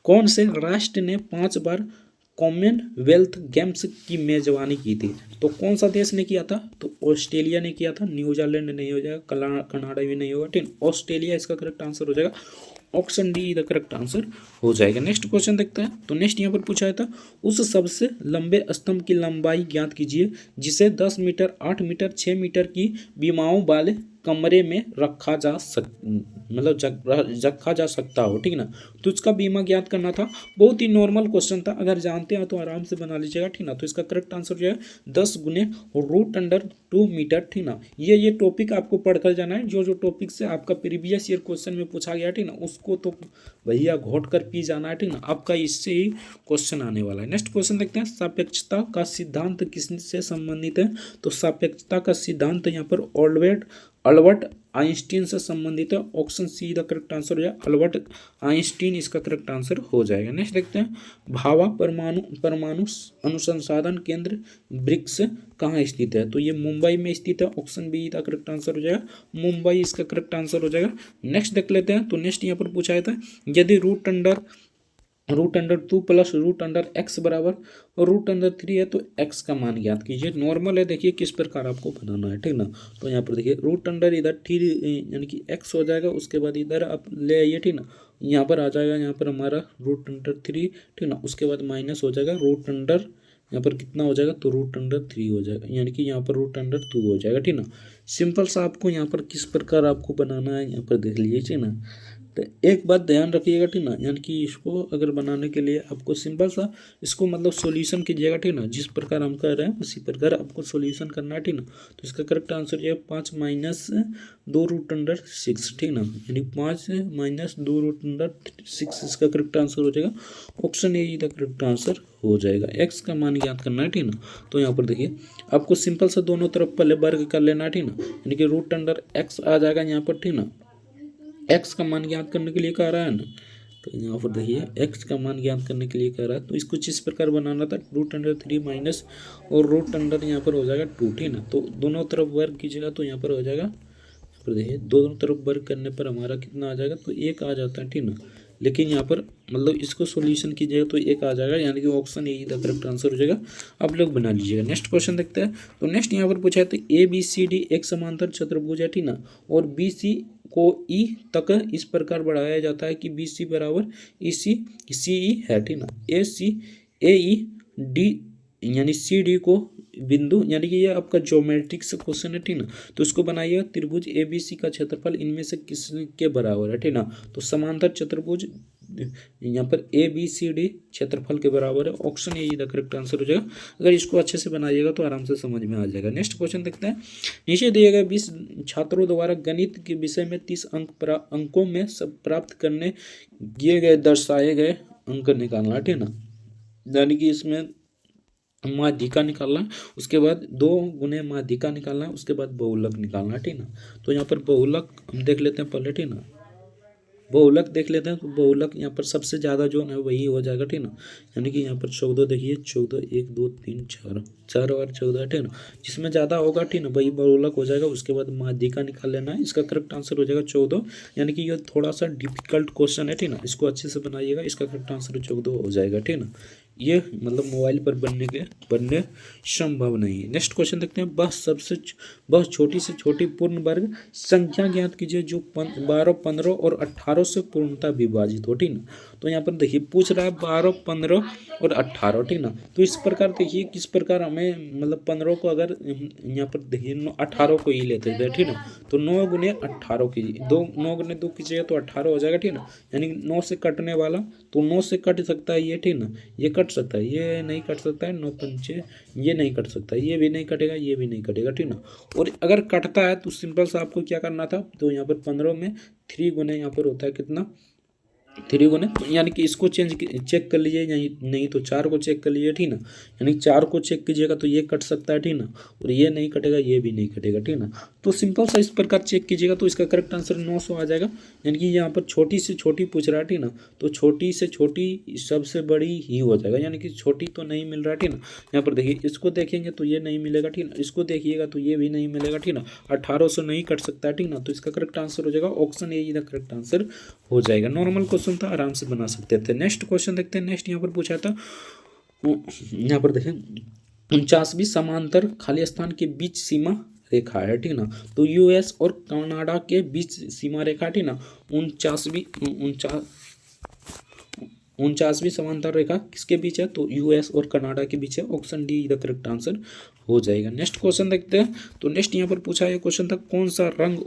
कौन से राष्ट्र ने 5 बार कॉमनवेल्थ गेम्स की मेजबानी की थी। तो कौन सा देश ने किया था? तो ऑस्ट्रेलिया ने किया था। न्यूजीलैंड नहीं हो जाएगा, कनाडा भी नहीं होगा, ठीक। ऑस्ट्रेलिया इसका करेक्ट आंसर हो जाएगा। Option D the correct answer हो जाएगा। नेक्स्ट क्वेश्चन देखते हैं। तो नेक्स्ट यहाँ पर पूछा था, उस सबसे लंबे स्तंभ की लंबाई ज्ञात कीजिए जिसे 10 मीटर, 8 मीटर, 6 मीटर की बीमाओं वाले कमरे में रखा जा रखा जा सकता हो, ठीक ना। तो इसका बीमा ज्ञात करना था। बहुत ही नॉर्मल क्वेश्चन था, अगर जानते हैं तो आराम से बना लीजिएगा, ठीक ना। तो इसका करेक्ट आंसर जो है 10 गुने √2 मीटर, ठीक ना। ये टॉपिक आपको पढ़कर जाना है, जो टॉपिक से आपका प्रीवियस ईयर क्वेश्चन में पूछा गया, ठीक ना, उसको तो भैया घोट कर पी जाना है, ठीक ना। आपका इससे ही क्वेश्चन आने वाला है। नेक्स्ट क्वेश्चन देखते हैं, सापेक्षता का सिद्धांत किससे संबंधित है? तो सापेक्षता का सिद्धांत यहाँ पर अल्बर्ट आइंस्टीन से संबंधित है। Option see the correct answer हो जाएगा, अल्बर्ट आइंस्टीन इसका करेक्ट आंसर हो जाएगा। नेक्स्ट देखते हैं, भाभा परमाणु अनुसंधान केंद्र ब्रिक्स कहाँ स्थित है? तो ये मुंबई में स्थित है। Option B the correct answer हो जाएगा, मुंबई इसका करेक्ट आंसर हो जाएगा। नेक्स्ट देख लेते हैं। तो नेक्स्ट यहाँ पर पूछा था, यदि √2 प्लस √x बराबर √3 है तो x का मान ज्ञात कीजिए। नॉर्मल है, देखिए किस प्रकार आपको बनाना है, ठीक ना। तो यहाँ पर देखिए √, इधर 3 यानी कि x हो जाएगा, उसके बाद इधर आप ले आइए, ठीक ना। यहाँ पर आ जाएगा, यहाँ पर हमारा √3, ठीक ना। उसके बाद माइनस हो जाएगा √, यहाँ पर कितना हो जाएगा? तो √3 हो जाएगा, यानी कि यहाँ पर √2 हो जाएगा, ठीक ना। सिंपल सा आपको यहाँ पर किस प्रकार आपको बनाना है यहाँ पर देख लीजिए, ठीक ना। तो एक बात ध्यान रखिएगा, ठीक ना, यानी कि इसको अगर बनाने के लिए आपको सिंपल सा इसको मतलब सॉल्यूशन कीजिएगा, ठीक ना। जिस प्रकार हम कर रहे हैं उसी प्रकार आपको सॉल्यूशन करना है, ठीक ना। तो इसका करेक्ट आंसर जो है 5 - 2 √6, ठीक ना, यानी 5 - 2 √6 इसका करेक्ट आंसर हो जाएगा। Option A the correct answer हो जाएगा। एक्स का मान ज्ञात करना है, ठीक ना। तो यहाँ पर देखिए आपको सिंपल सा दोनों तरफ पहले वर्ग कर लेना है, ठीक ना, यानी कि √x आ जाएगा यहाँ पर, ठीक ना। एक्स का मान ज्ञात करने के लिए कह रहा है ना, तो यहाँ पर देखिए एक्स का मान ज्ञात करने के लिए कह रहा है। तो इसको जिस प्रकार बनाना था, √3 माइनस और √, यहाँ पर हो जाएगा 2, ठीक ना। तो दोनों तरफ वर्ग कीजिएगा तो यहाँ पर हो जाएगा, यहाँ पर देखिए दोनों तरफ वर्ग करने पर हमारा कितना आ जाएगा? तो 1 आ जाता है, ठीक ना। लेकिन यहाँ पर मतलब इसको सॉल्यूशन कीजिएगा तो 1 आ जाएगा, यानी कि option A the correct answer हो जाएगा। आप लोग बना लीजिएगा। नेक्स्ट क्वेश्चन देखते हैं। तो नेक्स्ट यहाँ पर पूछा है, तो ABCD एक समांतर चतुर्भुज है, ठीक ना, और BC को E तक इस प्रकार बढ़ाया जाता है कि BC बराबर EC CE है, ठीक ना। AE D यानी CD को बिंदु, यानी कि ये आपका ज्योमेट्रिक से क्वेश्चन है, ठीक ना। तो इसको बनाइएगा, त्रिभुज ABC का क्षेत्रफल इनमें से किसके बराबर है, ठीक ना। तो समांतर चतुर्भुज यहाँ पर ABCD क्षेत्रफल के बराबर है। Option A the correct answer हो जाएगा। अगर इसको अच्छे से बनाइएगा तो आराम से समझ में आ जाएगा। नेक्स्ट क्वेश्चन देखते हैं। नीचे दिए गए 20 छात्रों द्वारा गणित के विषय में 30 अंकों में सब प्राप्त करने दिए गए दर्शाए गए अंक निकालना, ठीक ना। यानी कि इसमें माध्यिका निकालना है, उसके बाद 2 गुने माध्यिका निकालना है, उसके बाद बहुलक निकालना है, ठीक ना। तो यहाँ पर बहुलक हम देख लेते हैं पहले, ठीक ना। बहुलक देख लेते हैं। तो बहुलक यहाँ पर सबसे ज़्यादा जो है वही हो जाएगा, ठीक ना। यानी कि यहाँ पर 14 देखिए, 14 1 2 3 4 और 14, ठीक ना। जिसमें ज़्यादा होगा, ठीक ना, वही बहुलक हो जाएगा। उसके बाद माध्यिका निकाल लेना है। इसका करेक्ट आंसर हो जाएगा 14, यानी कि ये थोड़ा सा डिफिकल्ट क्वेश्चन है, ठीक ना। इसको अच्छे से बनाइएगा, इसका करेक्ट आंसर 14 हो जाएगा, ठीक ना। ये मतलब मोबाइल पर बनने संभव नहीं है। नेक्स्ट क्वेश्चन देखते हैं। वह छोटी से छोटी पूर्ण वर्ग संख्या ज्ञात कीजिए जो 12, 15 और 18 से पूर्णतः विभाजित हो, ठीक ना। तो यहाँ पर देखिए पूछ रहा है 12, 15 और 18, ठीक ना। तो इस प्रकार देखिए किस प्रकार हमें मतलब 15 को अगर यहाँ पर देखिए 18 को ही लेते थे, ठीक ना। तो 9 गुने 18 कीजिए, 9 गुने 2 कीजिएगा तो 18 हो जाएगा, ठीक ना। यानी 9 से कटने वाला, तो 9 से कट सकता है ये, ठीक ना। ये कट सकता है, ये नहीं कट सकता है, 9 पंचे ये नहीं कट सकता, ये भी नहीं कटेगा, ये भी नहीं कटेगा, ठीक ना। और अगर कटता है तो सिंपल सा आपको क्या करना था, तो यहाँ पर 15 में 3 गुने यहाँ पर होता है कितना, 3 गुने, यानी कि इसको चेक कर लीजिए, नहीं तो 4 को चेक कर लीजिए, ठीक ना। यानी 4 को चेक कीजिएगा तो ये कट सकता है, ठीक ना, और ये नहीं कटेगा, ये भी नहीं कटेगा, ठीक ना। तो सिंपल सा इस प्रकार चेक कीजिएगा तो इसका करेक्ट आंसर 900 आ जाएगा। यानी कि यहाँ पर छोटी से छोटी पूछ रहा है, ठीक ना। तो छोटी से छोटी सबसे बड़ी ही हो जाएगा, यानी कि छोटी तो नहीं मिल रहा है, ठीक ना। यहाँ पर देखिए इसको देखेंगे तो ये नहीं मिलेगा, ठीक ना। इसको देखिएगा तो ये भी नहीं मिलेगा, ठीक ना। 1800 नहीं कट सकता है, ठीक ना। तो इसका करेक्ट आंसर हो जाएगा option A the correct answer हो जाएगा। नॉर्मल क्वेश्चन था, आराम से बना सकते थे। नेक्स्ट क्वेश्चन देखते हैं। नेक्स्ट यहाँ पर पूछा था यहाँ पर देखें 49वीं समांतर खाली स्थान के बीच सीमा रेखा है, ठीक ना। तो यूएस और कनाडा के बीच सीमा रेखा, ठीक ना। 49वीं समांतर रेखा किसके बीच है, तो यूएस और कनाडा के बीच है। Option D the correct answer हो जाएगा। नेक्स्ट क्वेश्चन देखते हैं। तो नेक्स्ट यहाँ पर पूछा है क्वेश्चन था कौन सा रंग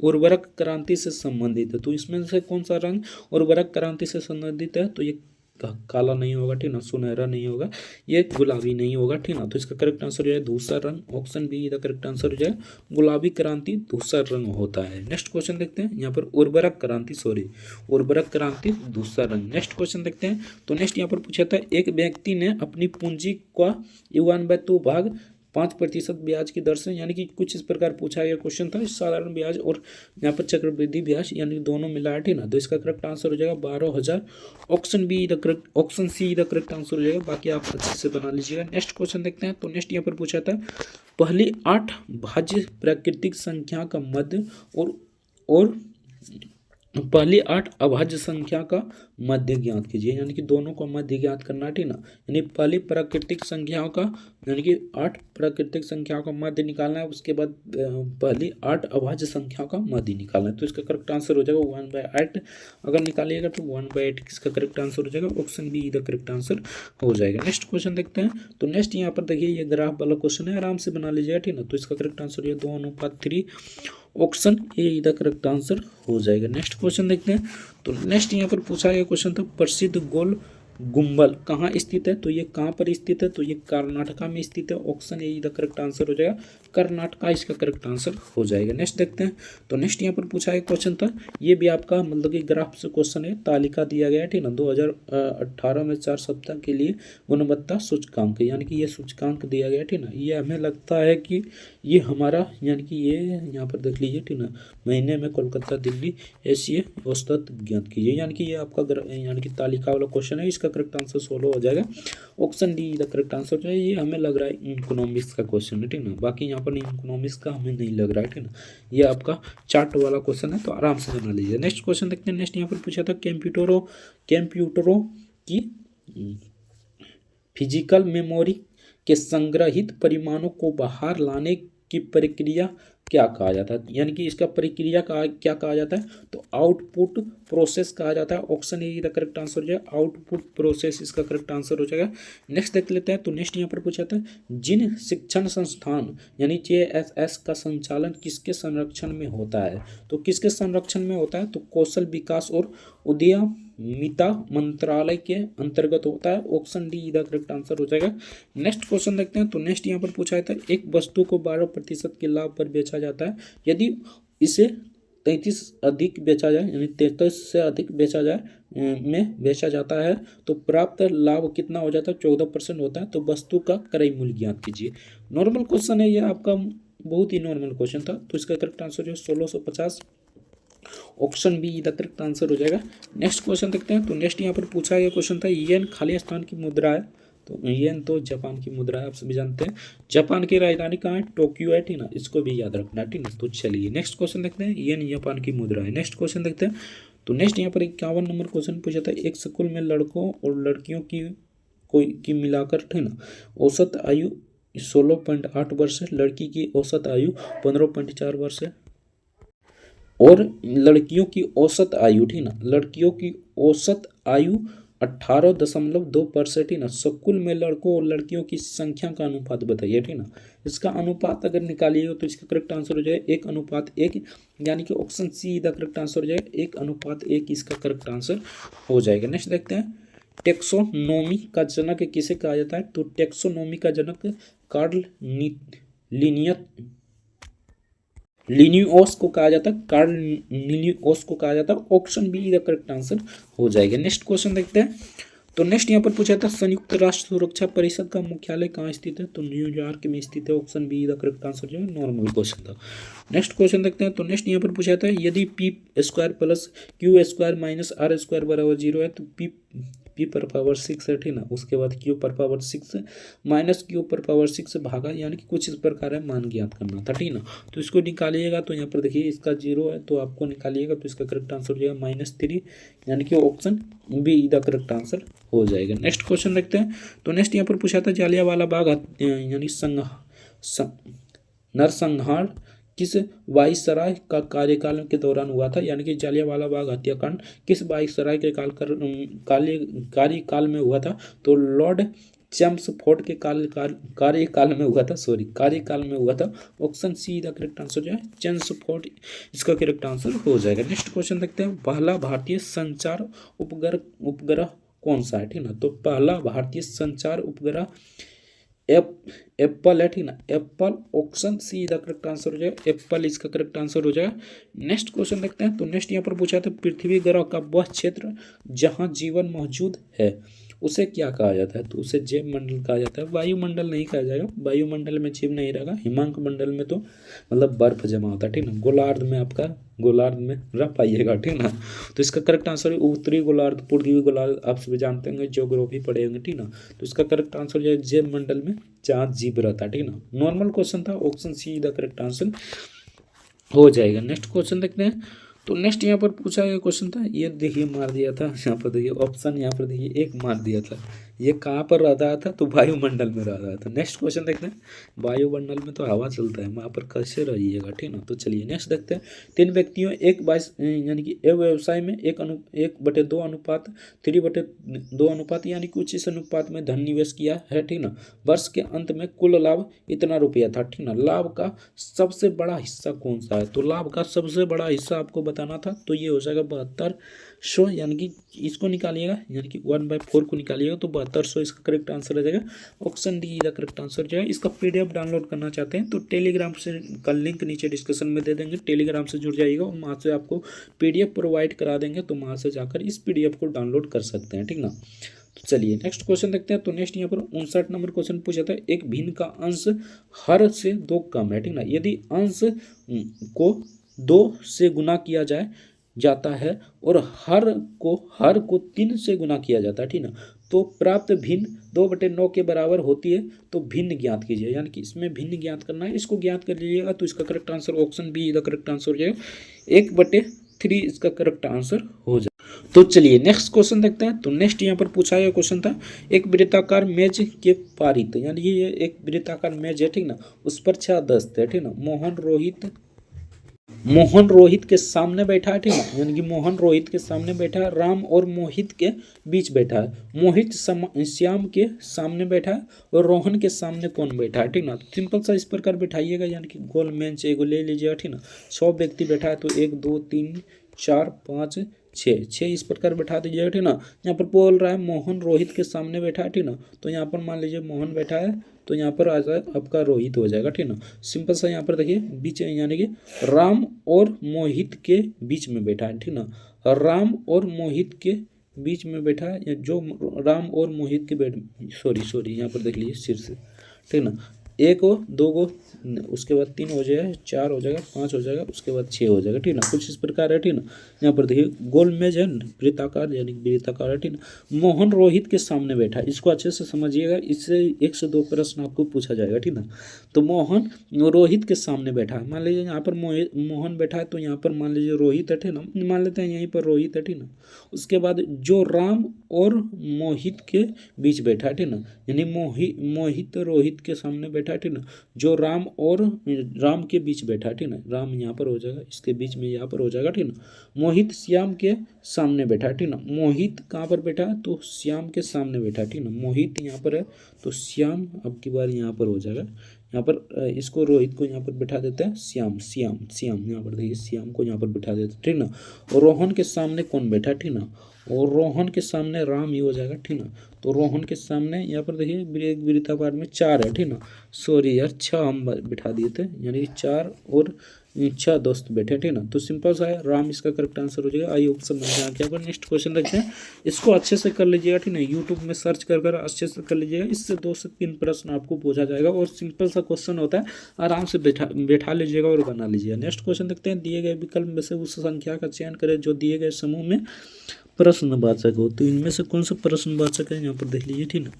उर्वरक क्रांति से संबंधित है। तो इसमें से कौन सा रंग उर्वरक क्रांति से संबंधित है, तो ये काला नहीं होगा, ठीक ना, सुनहरा नहीं होगा, ये गुलाबी नहीं होगा, ठीक ना। तो इसका करेक्ट आंसर हो जाए धूसर रंग। Option B the correct answer हो जाए गुलाबी क्रांति धूसर रंग होता है। नेक्स्ट क्वेश्चन देखते हैं। यहाँ पर उर्वरक क्रांति धूसर रंग। नेक्स्ट क्वेश्चन देखते हैं। तो नेक्स्ट यहाँ पर पूछा था एक व्यक्ति ने अपनी पूंजी का 1/2 भाग 5% ब्याज की दर से, यानी कि कुछ इस प्रकार पूछा गया क्वेश्चन था। साधारण ब्याज और यहाँ पर चक्रवृद्धि ब्याज यानी दोनों मिला है, ठीक ना। तो इसका करेक्ट आंसर हो जाएगा 12,000। Option see the correct answer हो जाएगा। बाकी आप अच्छे से बना लीजिएगा। नेक्स्ट क्वेश्चन देखते हैं। तो नेक्स्ट यहाँ पर पूछा था पहली 8 भाज्य प्राकृतिक संख्या का मध्य और पहली 8 अभाज्य संख्या का मध्य ज्ञात कीजिए, यानी कि दोनों का मध्य ज्ञात करना, ठीक ना। यानी पहली प्राकृतिक संख्याओं का, यानी कि 8 प्राकृतिक संख्याओं का मध्य निकालना है। उसके बाद पहली 8 अभाज्य संख्याओं का मध्य निकालना है। तो इसका करेक्ट आंसर हो जाएगा 1/8। अगर निकालिएगा तो 1/8 इसका करेक्ट आंसर हो जाएगा। Option B the correct answer हो जाएगा। नेक्स्ट क्वेश्चन देखते हैं। तो नेक्स्ट यहाँ पर देखिए ये ग्राफ वाला क्वेश्चन है, आराम से बना लीजिएगा, ठीक ना। तो इसका करेक्ट आंसर है 2:3। Option A the correct answer हो जाएगा। नेक्स्ट क्वेश्चन देखते हैं। तो नेक्स्ट यहाँ पर पूछा गया क्वेश्चन था प्रसिद्ध गोल गुंबद कहाँ स्थित है। तो ये कहाँ पर स्थित है, तो ये कर्नाटका में स्थित है। Option A the correct answer हो जाएगा कर्नाटका इसका करेक्ट आंसर हो जाएगा। नेक्स्ट देखते हैं। तो नेक्स्ट यहाँ पर पूछा गया क्वेश्चन था, ये भी आपका मतलब कि ग्राफ से क्वेश्चन है। तालिका दिया गया है, ठीक ना। 2018 में 4 सप्ताह के लिए गुणवत्ता सूचकांक, यानी कि ये सूचकांक दिया गया है, ठीक ना। ये हमें लगता है कि ये हमारा, यानी कि ये यहाँ पर देख लीजिए, ठीक ना। महीने में कोलकाता दिल्ली एशिया औसत ज्ञात कीजिए, यानी कि ये आपका यानी कि तालिका वाला क्वेश्चन है। इसका करेक्ट आंसर 16 हो जाएगा। Option D the correct answer हो जाएगा। ये हमें लग रहा है इकोनॉमिक्स का क्वेश्चन है, ठीक ना। बाकी यहाँ पर इकोनॉमिक्स का हमें नहीं लग रहा है, ठीक ना। ये आपका चार्ट वाला क्वेश्चन है, तो आराम से बना लीजिए। नेक्स्ट क्वेश्चन देखते हैं। नेक्स्ट यहाँ पर पूछा था कंप्यूटरों की फिजिकल मेमोरी के संग्रहित परिमाणों को बाहर लाने की प्रक्रिया क्या कहा जाता है, यानी कि इसका प्रक्रिया क्या कहा जाता है, तो आउटपुट प्रोसेस कहा जाता है। Option A the correct answer हो जाएगा आउटपुट प्रोसेस इसका करेक्ट आंसर हो जाएगा। नेक्स्ट देख लेते हैं। तो नेक्स्ट यहाँ पर पूछा था जिन शिक्षण संस्थान यानी JSS का संचालन किसके संरक्षण में होता है, तो किसके संरक्षण में होता है, तो कौशल विकास और उद्यमिता मंत्रालय के अंतर्गत होता है। Option D the correct answer हो जाएगा। नेक्स्ट क्वेश्चन देखते हैं। तो नेक्स्ट यहाँ पर पूछा था एक वस्तु को 12% के लाभ पर बेचा जाता है, यदि इसे 33 अधिक बेचा जाए, यानी 33 से अधिक बेचा जाए में बेचा जाता है तो प्राप्त लाभ कितना हो जाता है, 14% होता है। तो वस्तु का क्रय मूल्य ज्ञात कीजिए। नॉर्मल क्वेश्चन है ये आपका, बहुत ही नॉर्मल क्वेश्चन था। तो इसका करेक्ट आंसर जो 1650। Option B the correct answer हो जाएगा। नेक्स्ट क्वेश्चन देखते हैं। तो नेक्स्ट यहाँ पर पूछा गया क्वेश्चन था येन खाली स्थान की मुद्रा है। तो येन तो जापान की मुद्रा है, आप सभी जानते हैं। जापान की राजधानी कहाँ है, टोक्यो है, ठीक ना। इसको भी याद रखना, ठीक ना। तो चलिए नेक्स्ट क्वेश्चन देखते हैं। येन जापान की मुद्रा है। नेक्स्ट क्वेश्चन देखते हैं। तो नेक्स्ट यहाँ पर 51 नंबर क्वेश्चन पूछा था एक स्कूल में लड़कों और लड़कियों की मिलाकर, ठीक ना, औसत आयु 16.8 वर्ष है। लड़की की औसत आयु 15.4 वर्ष है और लड़कियों की औसत आयु, ठीक ना, लड़कियों की औसत आयु 18.2%, ठीक ना। स्कूल में लड़कों और लड़कियों की संख्या का अनुपात बताइए, ठीक ना। इसका अनुपात अगर निकालिएगा तो इसका करेक्ट आंसर हो जाए 1:1, यानी कि option see the correct answer हो जाएगा 1:1 इसका करेक्ट आंसर हो जाएगा। नेक्स्ट देखते हैं। टेक्सोनोमी का जनक किसे कहा जाता है, तो टेक्सोनोमी का जनक कार्ल लिनियोस को कहा जाता है, कार्ल लिनियोस को कहा जाता है। Option B the correct answer हो जाएगा। नेक्स्ट क्वेश्चन देखते हैं। तो नेक्स्ट यहाँ पर पूछा था संयुक्त राष्ट्र सुरक्षा परिषद का मुख्यालय कहाँ स्थित है, तो न्यूयॉर्क में स्थित है। Option B the correct answer जो है नॉर्मल क्वेश्चन था। नेक्स्ट क्वेश्चन देखते हैं। तो नेक्स्ट यहाँ पर पूछा था यदि p² + q² - r² = 0 है तो p p पर पावर 6 है, ठीक ना। उसके बाद q पर पावर 6 माइनस q पर पावर 6 भागा, यानी कि कुछ इस प्रकार है, मान ज्ञात करना था, ठीक ना। तो इसको निकालिएगा तो यहाँ पर देखिए इसका 0 है, तो आपको निकालिएगा तो इसका करेक्ट आंसर हो जाएगा -3, यानी कि option B the correct answer हो जाएगा। नेक्स्ट क्वेश्चन देखते हैं। तो नेक्स्ट यहाँ पर पूछा था जालियांवाला बाग यानी नरसंहार किस वायसराय का कार्यकाल के दौरान हुआ था, यानी कि जालियांवाला बाग हत्याकांड किस वायसराय के कार्यकाल में हुआ था। तो लॉर्ड चेम्सफोर्ड के कार्यकाल में हुआ था, कार्यकाल में हुआ था। Option see the correct answer जो है चेम्सफोर्ड, इसका करेक्ट आंसर हो जाएगा। नेक्स्ट क्वेश्चन देखते हैं। पहला भारतीय संचार उपग्रह कौन सा है, ठीक ना। तो पहला भारतीय संचार उपग्रह एप्पल है, ठीक ना, Apple. Option see the correct answer हो जाएगा एप्पल, इसका करेक्ट आंसर हो जाएगा। नेक्स्ट क्वेश्चन देखते हैं। तो नेक्स्ट यहाँ पर पूछा था पृथ्वी ग्रह का वह क्षेत्र जहाँ जीवन मौजूद है उसे क्या कहा जाता है। तो उसे जैव मंडल कहा जाता है, वायुमंडल नहीं कहा जाएगा, वायुमंडल में जीव नहीं रहेगा। हिमांक मंडल में तो मतलब बर्फ जमा होता है, ठीक ना। गोलार्ध में आपका गोलार्ध में रह पाइएगा, ठीक ना। तो इसका करेक्ट आंसर है उत्तरी गोलार्ध, पूर्वी गोलार्ध, आप सभी जानते होंगे, ज्योग्राफी पढ़े होंगे, ठीक ना। तो इसका करेक्ट आंसर जो है जैव मंडल में जहाँ जीव रहता है, ठीक ना। नॉर्मल क्वेश्चन था, option see the correct answer हो जाएगा। नेक्स्ट क्वेश्चन देखते हैं। तो नेक्स्ट यहाँ पर पूछा गया क्वेश्चन था, ये देखिए मार दिया था यहाँ पर, देखिए ऑप्शन यहाँ पर देखिए एक मार दिया था, ये कहाँ पर रह रहा था, तो वायुमंडल में रह रहा था। नेक्स्ट क्वेश्चन देखते हैं। वायुमंडल में तो हवा चलता है, वहाँ पर कैसे रहिएगा, ठीक ना। तो चलिए नेक्स्ट देखते हैं। 3 व्यक्तियों यानी कि एक व्यवसाय में 1/2 अनुपात 3/2 अनुपात यानी कुछ इस अनुपात में धन निवेश किया है, ठीक ना। वर्ष के अंत में कुल लाभ इतना रुपया था, ठीक ना। लाभ का सबसे बड़ा हिस्सा कौन सा है, तो लाभ का सबसे बड़ा हिस्सा आपको बताना था, तो ये हो जाएगा 7200, यानी कि इसको निकालिएगा, यानी कि 1/4 को निकालिएगा तो 7200 इसका करेक्ट आंसर हो जाएगा। ऑप्शन डी का करेक्ट आंसर जो है। इसका PDF डाउनलोड करना चाहते हैं तो टेलीग्राम से का लिंक नीचे डिस्क्रिप्शन में दे देंगे, टेलीग्राम से जुड़ जाइएगा और वहाँ से आपको PDF प्रोवाइड करा देंगे, तो वहाँ से जाकर इस PDF को डाउनलोड कर सकते हैं, ठीक ना। तो चलिए नेक्स्ट क्वेश्चन देखते हैं। तो नेक्स्ट यहाँ पर 59 नंबर क्वेश्चन पूछा था। एक भिन्न का अंश हर से 2 कम है, ठीक ना। यदि अंश को 2 से गुना किया जाता है और हर को 3 से गुना किया जाता है, ठीक ना, तो प्राप्त भिन्न 2/9 के बराबर होती है। तो भिन्न ज्ञात कीजिए, यानी कि इसमें भिन्न ज्ञात करना है, इसको ज्ञात कर लीजिएगा तो इसका correct answer option B the correct answer हो जाएगा। 1/3 इसका करेक्ट आंसर हो जाए। तो चलिए नेक्स्ट क्वेश्चन देखते हैं। तो नेक्स्ट यहाँ पर पूछा गया क्वेश्चन था, एक वृत्ताकार मेज के पारित, यानी ये एक वृत्ताकार मेज है, ठीक ना, उस पर 6 दस्त है, ठीक ना। मोहन रोहित के सामने बैठा है, ठीक है, यानी कि मोहन रोहित के सामने बैठा है। राम और मोहित के बीच बैठा है। मोहित श्याम के सामने बैठा है और रोहन के सामने कौन बैठा है, ठीक ना। सिंपल सा इस प्रकार बैठाइएगा, यानी कि गोल बेंच एगो ले लीजिएगा, ठीक ना। 100 व्यक्ति बैठा है तो 1 2 3 4 5 6 इस प्रकार बैठा दीजिएगा, ठीक ना। यहाँ पर बोल रहा है मोहन रोहित के सामने बैठा है, ठीक ना, तो यहाँ पर मान लीजिए मोहन बैठा है तो यहाँ पर आ जाए आपका रोहित हो जाएगा, ठीक ना। सिंपल सा यहाँ पर देखिए बीच, यानी कि राम और मोहित के बीच में बैठा है, ठीक ना। राम और मोहित के बीच में बैठा है, जो राम और मोहित के सॉरी यहाँ पर देख लीजिए सिर से, ठीक ना। 1 हो 2 को, उसके बाद 3 हो जाएगा, 4 हो जाएगा, 5 हो जाएगा, उसके बाद 6 हो जाएगा, ठीक ना। कुछ इस प्रकार है, ठीक ना। यहाँ पर देखिए गोल मेज है, वृत्ताकार यानी वृत्ताकार है, ठीक ना। मोहन रोहित के सामने बैठा है, इसको अच्छे से समझिएगा, इससे 1 से 2 प्रश्न आपको पूछा जाएगा, ठीक ना। तो मोहन रोहित के सामने बैठा है, मान लीजिए यहाँ पर मोहन बैठा है तो यहाँ पर मान लीजिए रोहित है, ठीक ना, मान लेते हैं यहीं पर रोहित है, ठीक ना। उसके बाद जो राम और मोहित के बीच बैठा है, ठीक ना, यानी मोहित रोहित के सामने बैठा है, ठीक ना। जो राम और राम के बीच बैठा है, ठीक ना, राम यहाँ पर हो जाएगा, इसके बीच में यहाँ पर हो जाएगा, ठीक ना। मोहित श्याम के सामने बैठा है, ठीक ना। मोहित कहाँ पर बैठा है, तो श्याम के सामने बैठा है, ठीक ना। मोहित यहाँ पर है तो श्याम अब की बार यहाँ पर हो जाएगा। यहाँ पर इसको रोहित को यहाँ पर बैठा देते हैं, श्याम यहाँ पर देखिए श्याम को यहाँ पर बैठा देते हैं, ठीक ना। और रोहन के सामने कौन बैठा है, ठीक ना, और रोहन के सामने राम ही हो जाएगा, ठीक ना। तो रोहन के सामने यहाँ पर देखिए वृत्ताकार में 4 है, ठीक ना। सॉरी यार 6 हम बिठा दिए थे, यानी 4 और 6 दोस्त बैठे, ठीक ना। तो सिंपल सा है, राम इसका करेक्ट आंसर हो जाएगा। आई होप समझ में आ गया। पर नेक्स्ट क्वेश्चन देखते हैं, इसको अच्छे से कर लीजिएगा, ठीक ना। यूट्यूब में सर्च कर अच्छे से कर लीजिएगा, इससे 2 से 3 प्रश्न आपको पूछा जाएगा और सिंपल सा क्वेश्चन होता है, आराम से बैठा लीजिएगा और बना लीजिएगा। नेक्स्ट क्वेश्चन देखते हैं, दिए गए विकल्प में से उस संख्या का चयन करें जो दिए गए समूह में प्रश्नवाचक हो, तो इनमें से कौन सा प्रश्नवाचक है यहाँ पर देख लीजिए, ठीक ना।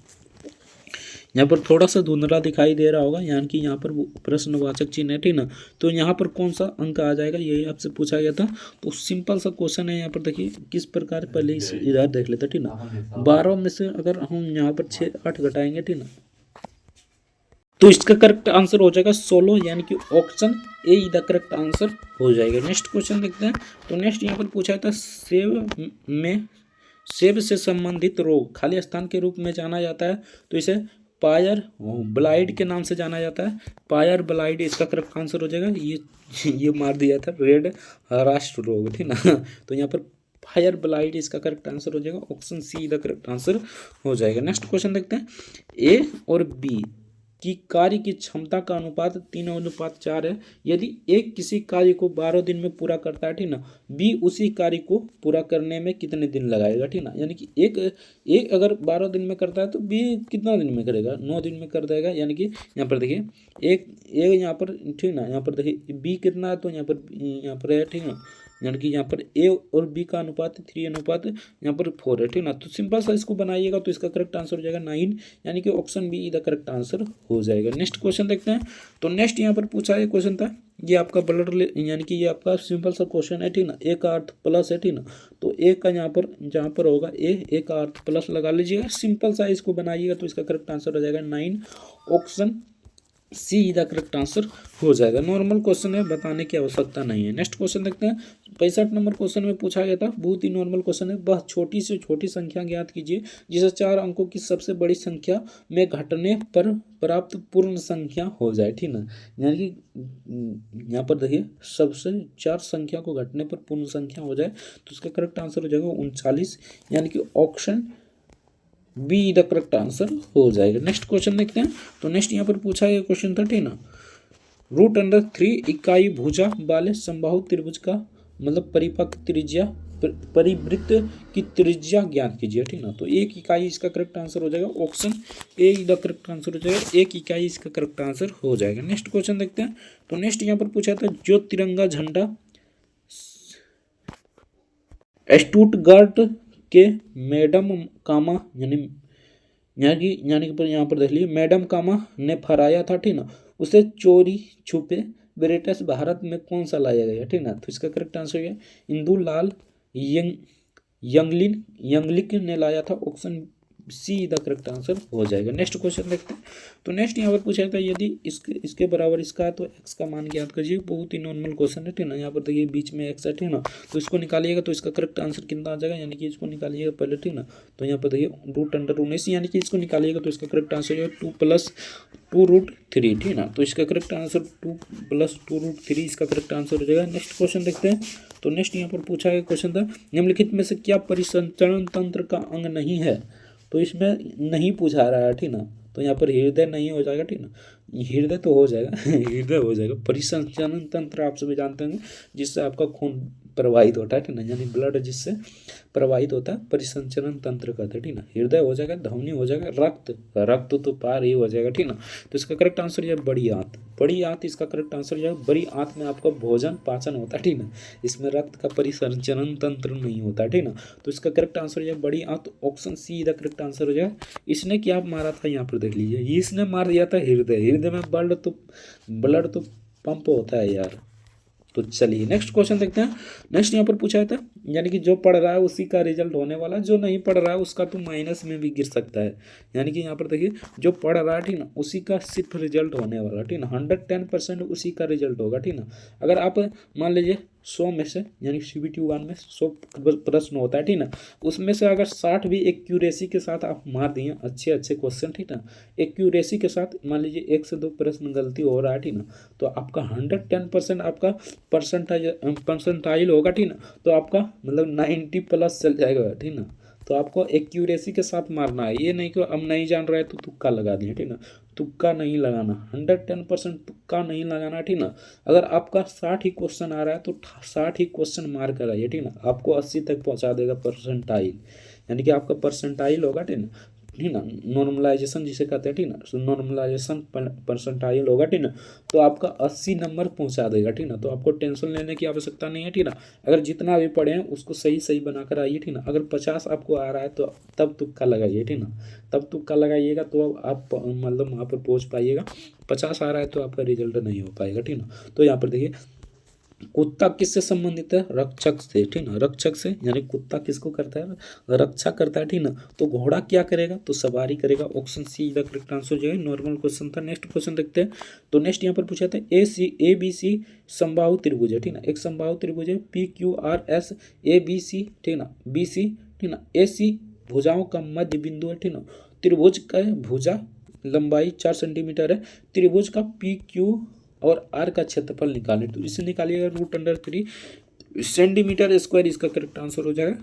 यहाँ पर थोड़ा सा धुंधला दिखाई दे रहा होगा, यानी कि यहाँ पर वो प्रश्नवाचक चिन्ह है, ठीक ना। तो यहाँ पर कौन सा अंक आ जाएगा, यही आपसे पूछा गया था। तो सिंपल सा क्वेश्चन है, यहाँ पर देखिए किस प्रकार, पहले इस इधर देख लेते, ठीक ना। 12 में से अगर हम यहाँ पर 6 8 घटाएंगे, ठीक ना, तो इसका करेक्ट आंसर हो जाएगा 16, यानी कि option A the correct answer हो जाएगा। नेक्स्ट क्वेश्चन देखते हैं। तो नेक्स्ट यहाँ पर पूछा था, सेब से संबंधित रोग खाली स्थान के रूप में जाना जाता है, तो इसे पायर ब्लाइट के नाम से जाना जाता है। पायर ब्लाइट इसका करेक्ट आंसर हो जाएगा। ये मार दिया था रेड राष्ट्र रोग, ठीक ना। तो यहाँ पर फायर ब्लाइट इसका करेक्ट आंसर हो जाएगा, option see the correct answer हो जाएगा। नेक्स्ट क्वेश्चन देखते हैं। ए और बी की कार्य की क्षमता का अनुपात 3:4 है। यदि एक किसी कार्य को 12 दिन में पूरा करता है, ठीक ना, बी उसी कार्य को पूरा करने में कितने दिन लगाएगा, ठीक ना। यानी कि एक अगर 12 दिन में करता है तो बी कितना दिन में करेगा, 9 दिन में कर देगा। यानी कि यहाँ पर देखिए एक यहाँ पर, ठीक ना, यहाँ पर देखिए बी कितना है, तो यहाँ पर है, ठीक ना। यानी कि यहाँ पर ए और बी का अनुपात 3:4 यहाँ पर 4 है, ठीक ना। तो सिंपल सा इसको बनाइएगा तो इसका करेक्ट आंसर हो जाएगा 9, यानी कि option B the correct answer हो जाएगा। नेक्स्ट क्वेश्चन देखते हैं। तो नेक्स्ट यहाँ पर पूछा है क्वेश्चन था, ये आपका यानी कि ये आपका सिंपल सा क्वेश्चन है, ठीक ना। ए का अर्थ प्लस है, ठीक ना। तो ए का यहाँ पर जहाँ पर होगा ए का अर्थ प्लस लगा लीजिएगा। सिंपल सा इसको बनाइएगा तो इसका करेक्ट आंसर हो जाएगा 9, option see the correct answer हो जाएगा। नॉर्मल क्वेश्चन है, बताने की आवश्यकता नहीं है। नेक्स्ट क्वेश्चन देखते हैं। 65 नंबर क्वेश्चन में पूछा गया था, बहुत ही नॉर्मल क्वेश्चन है। वह छोटी से छोटी संख्या ज्ञात कीजिए जिसे 4 अंकों की सबसे बड़ी संख्या में घटने पर प्राप्त पूर्ण संख्या हो जाए, ठीक ना। यानी कि यहाँ पर देखिए सबसे 4 संख्या को घटने पर पूर्ण संख्या हो जाए, तो उसका करेक्ट आंसर हो जाएगा 39, यानी कि option B the correct answer हो जाएगा। नेक्स्ट क्वेश्चन देखते हैं। तो नेक्स्ट यहाँ पर पूछा गया क्वेश्चन था, ठीक ना। √3 इकाई भुजा वाले समबाहु त्रिभुज का मतलब परिपथ त्रिज्या परिवृत्त की त्रिज्या ज्ञात कीजिए, ठीक ना। तो 1 इकाई इसका करेक्ट आंसर हो जाएगा, option A the correct answer हो जाएगा, 1 इकाई इसका करेक्ट आंसर हो जाएगा। नेक्स्ट क्वेश्चन देखते हैं। तो नेक्स्ट यहाँ पर पूछा था, जो तिरंगा झंडा स्टुटगार्ट के मैडम कामा यानी कि यहाँ पर देख लीजिए मैडम कामा ने फहराया था, ठीक ना, उसे चोरी छुपे ब्रिटिश भारत में कौन सा लाया गया, ठीक ना। तो इसका करेक्ट आंसर है इंदुलाल यंगलिक ने लाया था, option see the correct answer हो जाएगा। नेक्स्ट क्वेश्चन देखते हैं। तो नेक्स्ट यहाँ पर पूछा था, यदि इसके बराबर इसका है तो एक्स का मान ज्ञात कीजिए। बहुत ही नॉर्मल क्वेश्चन है, ठीक ना। यहाँ पर देखिए बीच में एक्स है, ठीक ना। तो इसको निकालिएगा तो इसका करेक्ट आंसर कितना आ जाएगा, यानी कि इसको निकालिएगा पहले, ठीक ना। तो यहाँ पर देखिए √19, यानी कि इसको निकालिएगा तो इसका करेक्ट आंसर है 2 + 2√3, ठीक ना। तो इसका करेक्ट आंसर 2 + 2√3 इसका करेक्ट आंसर हो जाएगा। नेक्स्ट क्वेश्चन देखते हैं। तो नेक्स्ट यहाँ पर पूछा गया क्वेश्चन था, निम्नलिखित में से क्या परिसंचरण तंत्र का अंग नहीं है। तो इसमें नहीं पूछा रहा है, ठीक ना। तो यहाँ पर हृदय नहीं हो जाएगा, ठीक ना। हृदय तो हो जाएगा हृदय हो जाएगा। परिसंचरण तंत्र आप सभी जानते हैं जिससे आपका खून प्रवाहित होता है, ठीक ना, यानी ब्लड जिससे प्रवाहित होता है परिसंचरण तंत्र कहते हैं, ठीक ना। हृदय हो जाएगा, ध्वनि हो जाएगा, रक्त तो पार ही हो जाएगा, ठीक ना। तो इसका करेक्ट आंसर है बड़ी आंत इसका करेक्ट आंसर है। बड़ी आंत में आपका भोजन पाचन होता है, ठीक ना। इसमें रक्त का परिसंचरण तंत्र नहीं होता, ठीक ना। तो इसका करेक्ट आंसर है बड़ी आंत, option see the correct answer हो जाएगा। इसने क्या मारा था, यहाँ पर देख लीजिए, इसने मार दिया था हृदय में ब्लड तो पंप होता है यार। तो चलिए नेक्स्ट क्वेश्चन देखते हैं। नेक्स्ट यहाँ पर पूछा था, यानी कि जो पढ़ रहा है उसी का रिजल्ट होने वाला, जो नहीं पढ़ रहा है उसका तो माइनस में भी गिर सकता है। यानी कि यहाँ पर देखिए जो पढ़ रहा है, ठीक ना, उसी का सिर्फ रिजल्ट होने वाला, ठीक ना। 110% उसी का रिजल्ट होगा, ठीक ना। अगर आप मान लीजिए 100 में से, यानी CBT 1 में 100 प्रश्न होता है, ठीक ना, उसमें से अगर 60 भी एक्यूरेसी के साथ आप मार दिए, अच्छे क्वेश्चन, ठीक ना, एक्यूरेसी के साथ, मान लीजिए 1 से 2 प्रश्न गलती हो रहा है, ठीक ना, तो आपका 110% आपका परसेंटाइल होगा, ठीक ना। तो आपका मतलब 90+ चल जाएगा, ठीक ना। तो आपको एक्यूरेसी के साथ मारना है, ये नहीं कि अब नहीं जान रहा है तो तुक्का लगा दिए, ठीक ना। तुक्का नहीं लगाना, 110% तुक्का नहीं लगाना, ठीक ना। अगर आपका 60 ही क्वेश्चन आ रहा है तो 60 ही क्वेश्चन मार कर आइए, ठीक ना। आपको 80 तक पहुंचा देगा परसेंटाइल, यानी कि आपका परसेंटाइल होगा, ठीक ना। ठीक ना, नॉर्मलाइजेशन जिसे कहते हैं, ठीक ना, नॉर्मलाइजेशन परसेंटाइल होगा, ठीक ना, तो आपका 80 नंबर पहुंचा देगा, ठीक ना। तो आपको टेंशन लेने की आवश्यकता नहीं है, ठीक ना। अगर जितना भी पढ़े हैं उसको सही सही बनाकर आइए, ठीक ना। अगर 50 आपको आ रहा है तो तब तुक्का लगाइए, ठीक ना, तब तुक्का लगाइएगा तो आप मतलब वहाँ पर पहुँच पाइएगा। 50 आ रहा है तो आपका रिजल्ट नहीं हो पाएगा, ठीक ना। तो यहाँ पर देखिए, कुत्ता किससे संबंधित है? रक्षक से, ठीक ना, रक्षक से, यानी कुत्ता किसको करता है? रक्षा करता है, ठीक ना। तो घोड़ा क्या करेगा? तो सवारी करेगा। Option see the correct answer जो है। नॉर्मल क्वेश्चन था। नेक्स्ट क्वेश्चन देखते हैं। तो नेक्स्ट यहाँ पर पूछा था ABC समबाहु त्रिभुज है, ठीक ना, एक समबाहु त्रिभुज है, PQRS ABC, ठीक ना, BC, ठीक ना, AC भुजाओं का मध्य बिंदु है, ठीक ना। त्रिभुज का भुजा लंबाई 4 सेंटीमीटर है। त्रिभुज का PQ और आर का क्षेत्रफल निकालें, तो इसे निकालिएगा √3 सेंटीमीटर स्क्वायर, इसका करेक्ट आंसर हो जाएगा।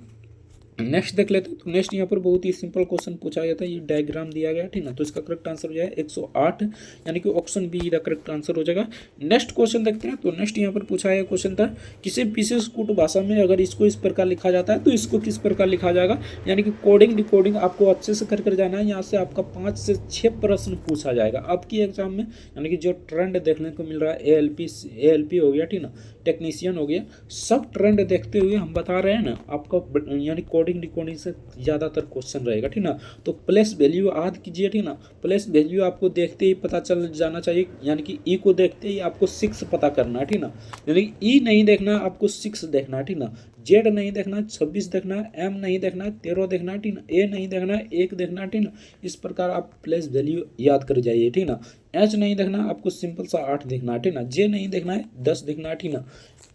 नेक्स्ट देख लेते हैं। तो नेक्स्ट यहाँ पर बहुत ही सिंपल क्वेश्चन पूछा गया था, ये डायग्राम दिया गया, ठीक ना। तो इसका करेक्ट आंसर हो जाएगा 108, यानी कि option B the correct answer हो जाएगा। नेक्स्ट क्वेश्चन देखते हैं। तो नेक्स्ट यहाँ पर पूछा गया क्वेश्चन था, किसी विशेष कूट भाषा में अगर इसको इस प्रकार लिखा जाता है तो इसको किस प्रकार लिखा जाएगा, यानी कि कोडिंग डिकोडिंग आपको अच्छे से कर जाना है। यहाँ से आपका 5 से 6 प्रश्न पूछा जाएगा आपकी एग्जाम में, यानी कि जो ट्रेंड देखने को मिल रहा है, ALP हो गया, ठीक ना, टेक्नीशियन हो गया, सब ट्रेंड देखते हुए हम बता रहे हैं ना आपका, यानी कोडिंग डिकोडिंग से ज़्यादातर क्वेश्चन रहेगा, ठीक ना। तो प्लेस वैल्यू याद कीजिए, ठीक ना। प्लेस वैल्यू आपको देखते ही पता चल जाना चाहिए, यानी कि ई को देखते ही आपको 6 पता करना है, ठीक ना। यानी कि ई नहीं देखना, आपको 6 देखना है, ठीक ना। जेड नहीं देखना, 26 देखना है। एम नहीं देखना है, 13 देखना है, ठीक ना। ए नहीं देखना है, 1 देखना है, ठीक ना। इस प्रकार आप प्लेस वैल्यू याद कर जाइए, ठीक ना। एच नहीं देखना, आपको सिंपल सा 8 देखना है, ठीक ना। जे नहीं देखना है, 10 देखना है, ठीक ना।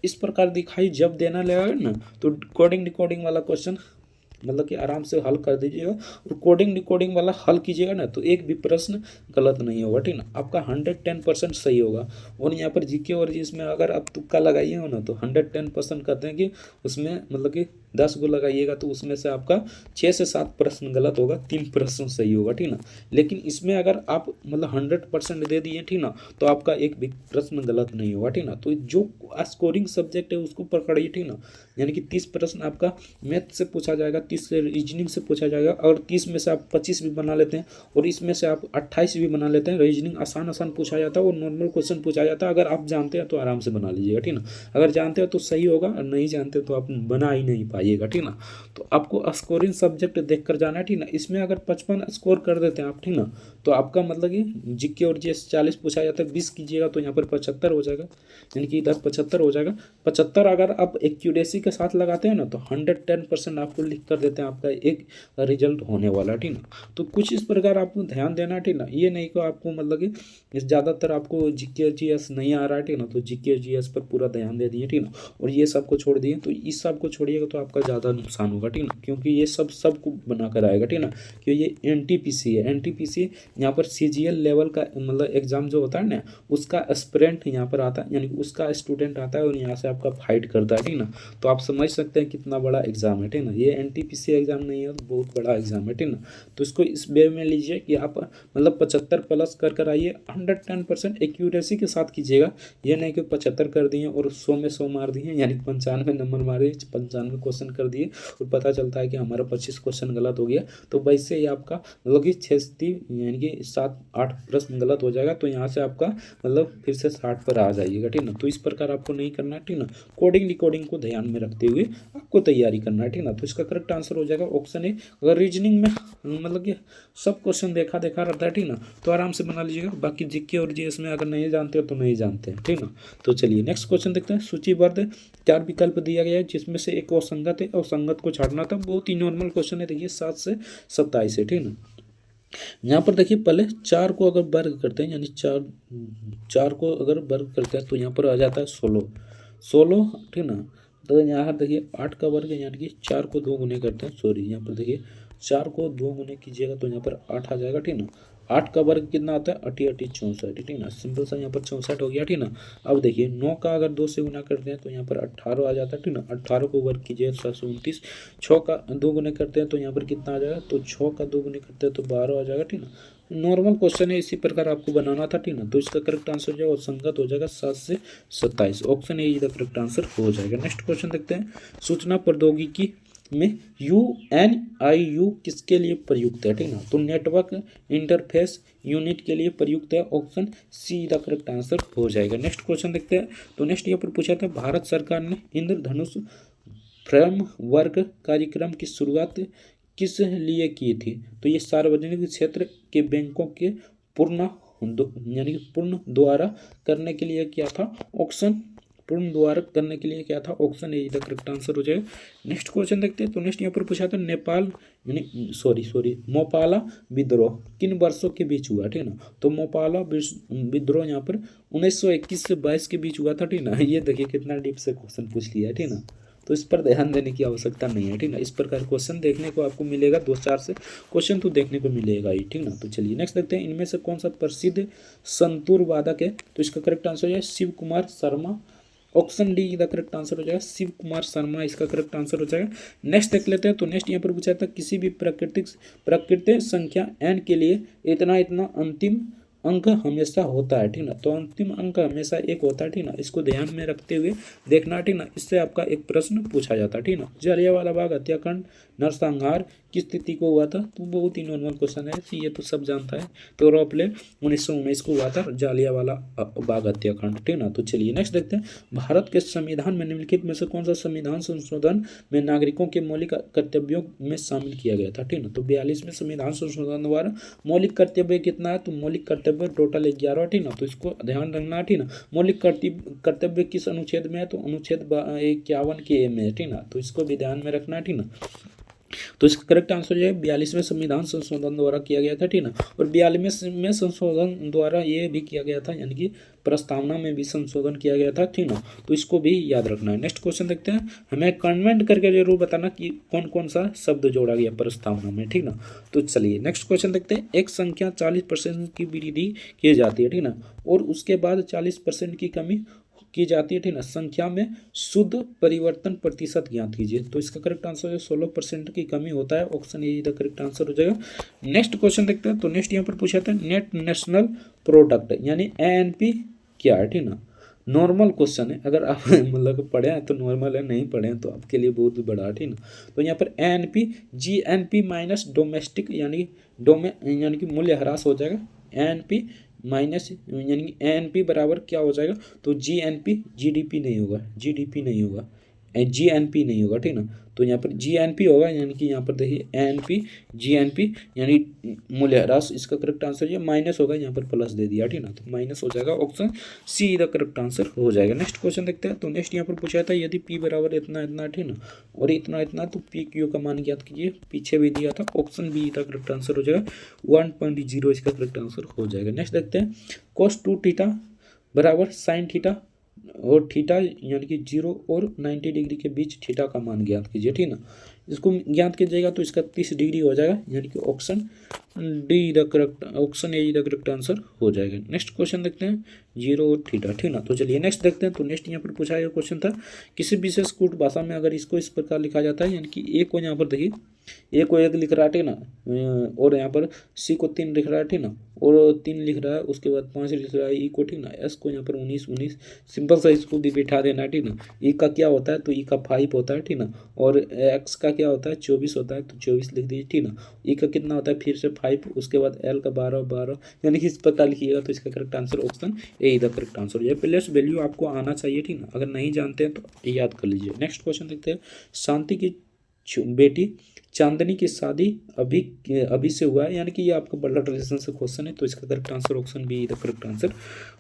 इस प्रकार दिखाई जब देना लगेगा ना, तो कोडिंग डिकोडिंग वाला क्वेश्चन मतलब कि आराम से हल कर दीजिएगा, और कोडिंग डिकोडिंग वाला हल कीजिएगा ना, तो एक भी प्रश्न गलत नहीं होगा, ठीक ना। आपका 110% सही होगा। और यहाँ पर जीके और जिसमें अगर आप तुक्का लगाइए हो ना, तो 110% कहते हैं कि उसमें मतलब कि 10 को लगाइएगा तो उसमें से आपका 6 से 7 प्रश्न गलत होगा, 3 प्रश्न सही होगा, ठीक ना। लेकिन इसमें अगर आप मतलब 100% दे दिए, ठीक ना, तो आपका एक भी प्रश्न गलत नहीं होगा, ठीक ना। तो जो स्कोरिंग सब्जेक्ट है उसको पकड़िए, ठीक ना। यानी कि 30 प्रश्न आपका मैथ से पूछा जाएगा, 30 से रीजनिंग से पूछा जाएगा, और 30 में से आप 25 भी बना लेते हैं, और इसमें से आप 28 भी बना लेते हैं। रीजनिंग आसान आसान पूछा जाता है और नॉर्मल क्वेश्चन पूछा जाता है। अगर आप जानते हैं तो आराम से बना लीजिएगा, ठीक ना। अगर जानते हो तो सही होगा, और नहीं जानते तो आप बना ही नहीं पाइएगा, ठीक ना। तो आपको स्कोरिंग सब्जेक्ट देख कर जाना है, ठीक ना। इसमें अगर 55 स्कोर कर देते हैं आप, ठीक ना, तो आपका मतलब कि जीके और जीएस 40 पूछा जाता है, 20 कीजिएगा तो यहाँ पर 75 हो जाएगा, यानी कि इधर 75 हो जाएगा। 75 अगर आप एक्यूरेसी के साथ लगाते हैं ना, तो 110% आपको लिख कर देते हैं, आपका एक रिजल्ट होने वाला, ठीक ना। तो कुछ इस प्रकार आपको ध्यान देना, ठीक ना। ये नहीं कि आपको मतलब कि ज़्यादातर आपको जीके जीएस नहीं आ रहा है, ठीक ना, तो जीके जीएस पर पूरा ध्यान दे दिए, ठीक ना, और ये सब को छोड़ दिए। तो इस सब को छोड़िएगा तो आपका ज़्यादा नुकसान होगा, ठीक ना, क्योंकि ये सब को बना कर आएगा, ठीक ना। क्योंकि ये NTPC है। NTPC यहाँ पर CGL लेवल का मतलब एग्जाम जो होता है ना, उसका एस्पिरेंट यहाँ पर आता है, यानी कि उसका स्टूडेंट आता है और यहाँ से आपका फाइट करता है, ठीक ना। तो आप समझ सकते हैं कितना बड़ा एग्जाम है, ठीक ना। ये NTPC एग्जाम नहीं है, बहुत बड़ा एग्जाम है, ठीक ना। तो इसको इस वे में लीजिए कि आप मतलब 75 प्लस कर आइए, 110% एक्यूरेसी के साथ कीजिएगा। ये नहीं कि 75 कर दिए और 100 में 100 मार दिए, यानी 95 नंबर मारे, 95 क्वेश्चन कर दिए, और पता चलता है कि हमारा 25 क्वेश्चन गलत हो गया। तो वैसे ही आपका मतलब कि 6 यानी कि 7-8 प्रश्न गलत हो जाएगा। तो यहाँ से आपका मतलब फिर से 60 पर आ जाइएगा, ठीक ना। तो इस प्रकार आपको नहीं करना है, ठीक ना। कोडिंग डिकोडिंग को ध्यान में रखते हुए आपको तैयारी करना है, ठीक ना। तो इसका करेक्ट आंसर हो जाएगा ऑप्शन ए। अगर रीजनिंग में मतलब कि सब क्वेश्चन देखा रहता है, ठीक ना, तो आराम से बना लीजिएगा। बाकी जीके और जीएस में अगर नहीं जानते हो तो नहीं जानते हैं, ठीक ना। तो चलिए नेक्स्ट क्वेश्चन देखते हैं। सूचीबद्ध 4 विकल्प दिया गया है, जिसमें से एक असंगत है, असंगत को छाड़ना था। बहुत ही नॉर्मल क्वेश्चन है, देखिए 7 से 27 है, ठीक ना। यहाँ पर देखिए पहले 4 को अगर वर्ग करते हैं, यानी 4 को अगर वर्ग करते हैं तो यहाँ पर आ जाता है 16, ठीक ना। तो यहाँ देखिए 8 का वर्ग है, यानी कि 4 को 2 गुने करते हैं, सॉरी यहाँ पर देखिए 4 को 2 गुने कीजिएगा तो यहाँ पर 8 आ जाएगा, ठीक ना। 8 का वर्ग कितना आता है? 8 64, ठीक ना। सिंपल सा यहाँ पर 64 हो गया, ठीक ना। अब देखिए 9 का अगर 2 से गुना करते हैं तो यहाँ पर 18 आ जाता है, ठीक ना। 18 को वर्ग कीजिए 729। 6 का 2 गुने करते हैं तो यहाँ पर कितना आ जाएगा? तो 6 का 2 गुने करते हैं तो 12 आ जाएगा, ठीक ना। नॉर्मल क्वेश्चन है, इसी प्रकार आपको बनाना था, ठीक ना। तो इसका करेक्ट आंसर जो है संगत हो जाएगा 7 से 27, option A the correct answer हो जाएगा। नेक्स्ट क्वेश्चन देखते हैं। सूचना प्रौद्योगिकी में UNIU किसके लिए प्रयुक्त है, ठीक ना। तो नेटवर्क इंटरफेस यूनिट के लिए प्रयुक्त है। Option see the correct answer हो जाएगा। नेक्स्ट क्वेश्चन देखते हैं। तो नेक्स्ट यहाँ पर पूछा था भारत सरकार ने इंद्रधनुष फ्रेमवर्क कार्यक्रम की शुरुआत किस लिए की थी। तो ये सार्वजनिक क्षेत्र के बैंकों के पूर्ण यानी कि पूर्ण द्वारा करने के लिए क्या था। ऑप्शन पूर्ण द्वारा करने के लिए क्या था। Option A the correct answer हो जाएगा। नेक्स्ट क्वेश्चन देखते हैं। तो नेक्स्ट यहाँ पर पूछा था नेपाल यानी सॉरी मोपाला विद्रोह किन वर्षों के बीच हुआ, ठीक ना। तो मोपाला विद्रोह यहाँ पर 1921 से 22 के बीच हुआ था, ठीक ना। ये देखिए कितना डीप से क्वेश्चन पूछ लिया है, ठीक ना। तो इस पर ध्यान देने की आवश्यकता नहीं है, ठीक ना। इस प्रकार क्वेश्चन देखने को आपको मिलेगा, 2-4 से क्वेश्चन तो देखने को मिलेगा ही, ठीक ना। तो चलिए नेक्स्ट देखते हैं। इनमें से कौन सा प्रसिद्ध संतूर वादक है। तो इसका करेक्ट आंसर हो जाएगा Shiv Kumar Sharma. Option D the correct answer हो जाएगा शिव कुमार शर्मा, इसका करेक्ट आंसर हो जाएगा। नेक्स्ट देख लेते हैं। तो नेक्स्ट यहाँ पर पूछा था किसी भी प्राकृतिक संख्या n के लिए इतना इतना अंतिम अंक हमेशा होता है, ठीक ना। तो अंतिम अंक हमेशा 1 होता है, ठीक ना। इसको ध्यान में रखते हुए देखना, ठीक ना। इससे आपका एक प्रश्न पूछा जाता है, ठीक ना। जलियांवाला बाग हत्याकांड नरसंहार किस तिथि को हुआ था। तो बहुत ही नॉर्मल क्वेश्चन है, ये तो सब जानता है। तो अप्रैल 1919 को हुआ था जलियांवाला बाग हत्याकांड, ठीक ना। तो चलिए नेक्स्ट देखते हैं। भारत के संविधान में निम्नलिखित में से कौन सा संविधान संशोधन में नागरिकों के मौलिक कर्तव्यों में शामिल किया गया था, ठीक ना। तो 42वें संविधान संशोधन द्वारा मौलिक कर्तव्य कितना है। तो मौलिक कर्तव्य टोटल 11, ठीक ना। तो इसको ध्यान रखना है, ठीक ना। मौलिक कर्तव्य किस अनुच्छेद में है। तो अनुच्छेद 51 के ए में है, ठीक ना। तो इसको भी ध्यान में रखना है, ठीक ना। तो इसका करेक्ट आंसर जो है 42वें संविधान संशोधन द्वारा किया गया था, ठीक ना। और 42वें संशोधन द्वारा ये भी किया गया था यानी कि प्रस्तावना में भी संशोधन किया गया था, ठीक ना। तो इसको भी याद रखना है। नेक्स्ट क्वेश्चन देखते हैं। हमें कमेंट करके जरूर बताना कि कौन कौन सा शब्द जोड़ा गया प्रस्तावना में, ठीक ना। तो चलिए नेक्स्ट क्वेश्चन देखते हैं। एक संख्या 40% की वृद्धि की जाती है, ठीक ना, और उसके बाद 40% की कमी की जाती है, ठीक ना। संख्या में शुद्ध परिवर्तन प्रतिशत ज्ञात कीजिए। तो इसका करेक्ट आंसर है 16% की कमी होता है। Option A the correct answer हो जाएगा। नेक्स्ट क्वेश्चन देखते हैं। तो नेक्स्ट यहाँ पर पूछा था नेट नेशनल प्रोडक्ट यानी ANP क्या है, ठीक ना। नॉर्मल क्वेश्चन है, अगर आप मतलब पढ़े हैं तो नॉर्मल है, नहीं पढ़े हैं तो आपके लिए बहुत बड़ा, ठीक ना। तो यहाँ पर ANP GNP माइनस डोमेस्टिक यानी कि मूल्य ह्रास हो जाएगा। ANP माइनस यानी कि ANP बराबर क्या हो जाएगा। तो GNP GDP नहीं होगा, GDP नहीं होगा, GNP नहीं होगा, ठीक ना। तो यहाँ पर GNP होगा यानी कि यहाँ पर देखिए ANP GNP यानी मूल्य ह्रास। इसका करेक्ट आंसर ये माइनस होगा, यहाँ पर प्लस दे दिया, ठीक ना। तो माइनस हो जाएगा। Option see the correct answer हो जाएगा। नेक्स्ट क्वेश्चन देखते हैं। तो नेक्स्ट यहाँ पर पूछा था यदि P बराबर इतना इतना, ठीक ना, और इतना इतना, तो PQ का मान ज्ञात कीजिए। पीछे भी दिया था। Option B the correct answer हो जाएगा 1.0, इसका करेक्ट आंसर हो जाएगा। नेक्स्ट देखते हैं। cos 2 थीटा बराबर साइन थीटा और थीटा यानी कि 0 और 90 डिग्री के बीच थीटा का मान ज्ञात कीजिए, ठीक ना। इसको ज्ञात कीजिएगा तो इसका 30 डिग्री हो जाएगा यानी कि option D the correct, option A the correct answer हो जाएगा। नेक्स्ट क्वेश्चन देखते हैं 0 और थीटा, ठीक ना। तो चलिए नेक्स्ट देखते हैं। तो नेक्स्ट यहाँ पर पूछा गया क्वेश्चन था किसी विशेष कूट भाषा में अगर इसको इस प्रकार लिखा जाता है यानी कि ए को यहाँ पर देखिए ए को 1 लिख रहा है, ठीक ना, और यहाँ पर सी को 3 लिख रहा है, ठीक ना, और 3 लिख रहा है, उसके बाद 5 लिख रहा है ई को, ठीक ना, एस को यहाँ पर 19 सिंपल सा इसको भी बिठा देना, ठीक ना। ई का क्या होता है। तो ई का 5 होता है, ठीक ना, और एक्स का क्या होता है 24 होता है, तो 24 लिख दीजिए, ठीक ना। ई का कितना होता है फिर से 5, उसके बाद एल का 12 यानी कि इस प्रकार लिखिएगा। तो इसका correct answer option A the correct answer हो जाए। प्लस वैल्यू आपको आना चाहिए, ठीक ना, अगर नहीं जानते हैं तो याद कर लीजिए। नेक्स्ट क्वेश्चन देखते हैं। शांति की बेटी चांदनी की शादी अभी से हुआ है यानी कि ये आपका ब्लड रिलेशन से क्वेश्चन है। तो इसका correct answer option B the correct answer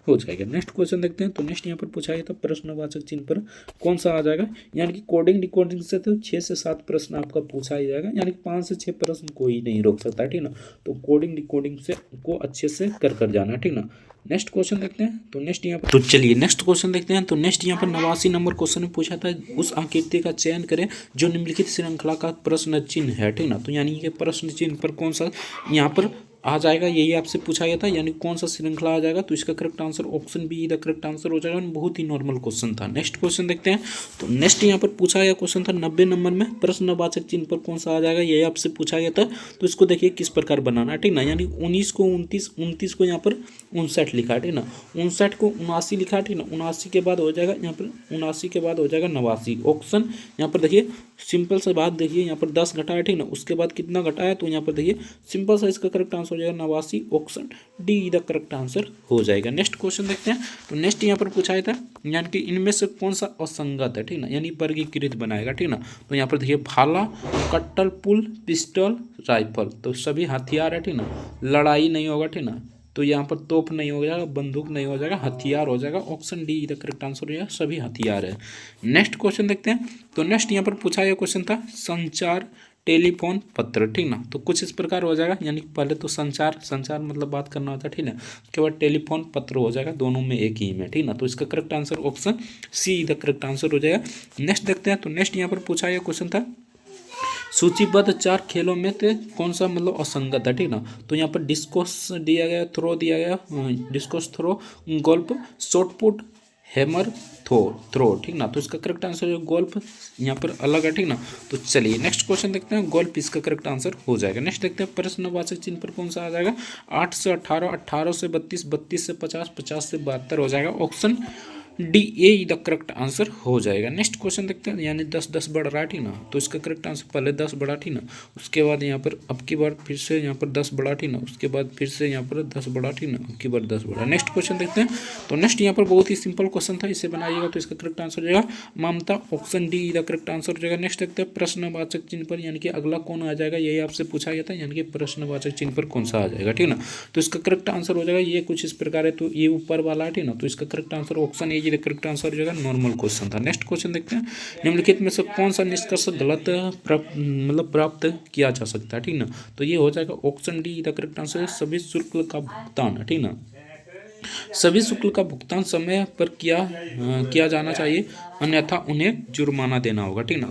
हो जाएगा। नेक्स्ट क्वेश्चन देखते हैं। तो नेक्स्ट यहाँ पर पूछा गया था प्रश्नवाचक चिन्ह पर कौन सा आ जाएगा यानी कि कोडिंग डिकोडिंग से तो 6 से 7 प्रश्न आपका पूछा ही जाएगा यानी कि 5 से 6 प्रश्न कोई नहीं रोक सकता, ठीक ना। तो कोडिंग डिकोडिंग से को अच्छे से कर जाना, ठीक ना। नेक्स्ट क्वेश्चन देखते हैं। तो नेक्स्ट यहाँ पर तो चलिए नेक्स्ट क्वेश्चन देखते हैं। तो नेक्स्ट यहाँ पर 89 नंबर क्वेश्चन में पूछा था उस आकृति का चयन करें जो निम्नलिखित श्रृंखला का प्रश्न चिन्ह है, ठीक ना। तो यानी कि प्रश्न चिन्ह पर कौन सा यहाँ पर आ जाएगा यही आपसे पूछा गया था यानी कौन सा श्रृंखला आ जाएगा। तो इसका correct answer option B the correct answer हो जाएगा। बहुत ही नॉर्मल क्वेश्चन था। नेक्स्ट क्वेश्चन देखते हैं। तो नेक्स्ट यहाँ पर पूछा गया क्वेश्चन था 90 नंबर में प्रश्नवाचक चिन्ह पर कौन सा आ जाएगा यही आपसे पूछा गया था। तो इसको देखिए किस प्रकार बनाना है, ठीक ना। यानी 19 को 29 को यहाँ पर 59 लिखा है, ठीक ना। 59 को 79 लिखा है, ठीक ना। 79 के बाद हो जाएगा यहाँ पर 79 के बाद हो जाएगा 89। ऑप्शन यहाँ पर देखिए सिंपल सा बात देखिए, यहाँ पर 10 घटाया, ठीक ना, उसके बाद कितना घटाया, तो यहाँ पर देखिए सिंपल सा इसका करेक्ट आंसर हो जाएगा 89, option D the correct answer हो जाएगा। नेक्स्ट क्वेश्चन देखते हैं। तो नेक्स्ट यहाँ पर पूछा था, यानी कि इनमें से कौन सा असंगत है, ठीक ना, यानी वर्गीकृत बनाएगा, ठीक ना। तो यहाँ पर देखिए भाला, कट्टल, पुल, पिस्टल, राइफल, तो सभी हथियार है, ठीक ना, लड़ाई नहीं होगा, ठीक ना, तो यहाँ पर तोप नहीं हो जाएगा, बंदूक नहीं हो जाएगा, हथियार हो जाएगा, option D the correct answer हो जाएगा, सभी हथियार है। नेक्स्ट क्वेश्चन देखते हैं। तो नेक्स्ट यहाँ पर पूछा यह क्वेश्चन था संचार, टेलीफोन, पत्र, ठीक ना, तो कुछ इस प्रकार हो जाएगा, यानी पहले तो संचार मतलब बात करना होता है, ठीक है, उसके बाद टेलीफोन, पत्र हो जाएगा, दोनों में एक ही में, ठीक ना, तो इसका correct answer option see the correct answer हो जाएगा। नेक्स्ट देखते हैं। तो नेक्स्ट यहाँ पर पूछा यह क्वेश्चन था सूचीबद्ध 4 खेलों में से कौन सा मतलब असंगत है, ठीक ना, तो यहाँ पर डिस्कोस दिया गया, थ्रो दिया गया, discus throw, golf, shot put, hammer, throw, ठीक ना, तो इसका करेक्ट आंसर है गोल्फ, यहाँ पर अलग है, ठीक ना। तो चलिए नेक्स्ट क्वेश्चन देखते हैं, गोल्फ इसका करेक्ट आंसर हो जाएगा। नेक्स्ट देखते हैं प्रश्नवाचक चिन्ह पर कौन सा आ जाएगा, 8 से 18, 18 से 32, 32 से 50, 50 से 72 हो जाएगा, option D A the correct answer हो जाएगा। नेक्स्ट क्वेश्चन देखते हैं, यानी 10 10 बढ़ रहा है, ठीक ना, तो इसका करेक्ट आंसर पहले 10 बढ़ा, ठीक ना, उसके बाद यहाँ पर अब की बार फिर से यहाँ पर 10 बढ़ा, ठीक ना, उसके बाद फिर से यहाँ पर 10 बढ़ा, ठीक ना, अब की बार 10 बढ़ा। नेक्स्ट क्वेश्चन देखते हैं। तो नेक्स्ट यहाँ पर बहुत ही सिंपल क्वेश्चन था, इसे बनाइएगा तो इसका करेक्ट आंसर हो जाएगा Mamata, option D the correct answer हो जाएगा। नेक्स्ट देखते हैं प्रश्नवाचक चिन्ह पर, यानी कि अगला कौन आ जाएगा, यही आपसे पूछा गया था, यानी कि प्रश्नवाचक चिन्ह पर कौन सा आ जाएगा, ठीक ना, तो इसका करेक्ट आंसर हो जाएगा ये कुछ इस प्रकार है, तो ये ऊपर वाला है, ठीक ना, तो इसका correct answer option A the correct answer normal question था। नेक्स्ट क्वेश्चन देखते हैं, निम्नलिखित में से कौन सा निष्कर्ष गलत प्राप्त किया जा सकता है, ठीक ना, तो ये हो जाएगा option D the correct answer है सभी शुल्क का भुगतान, ठीक ना, सभी शुल्क का भुगतान समय पर किया जाना चाहिए, अन्यथा उन्हें जुर्माना देना होगा, ठीक ना।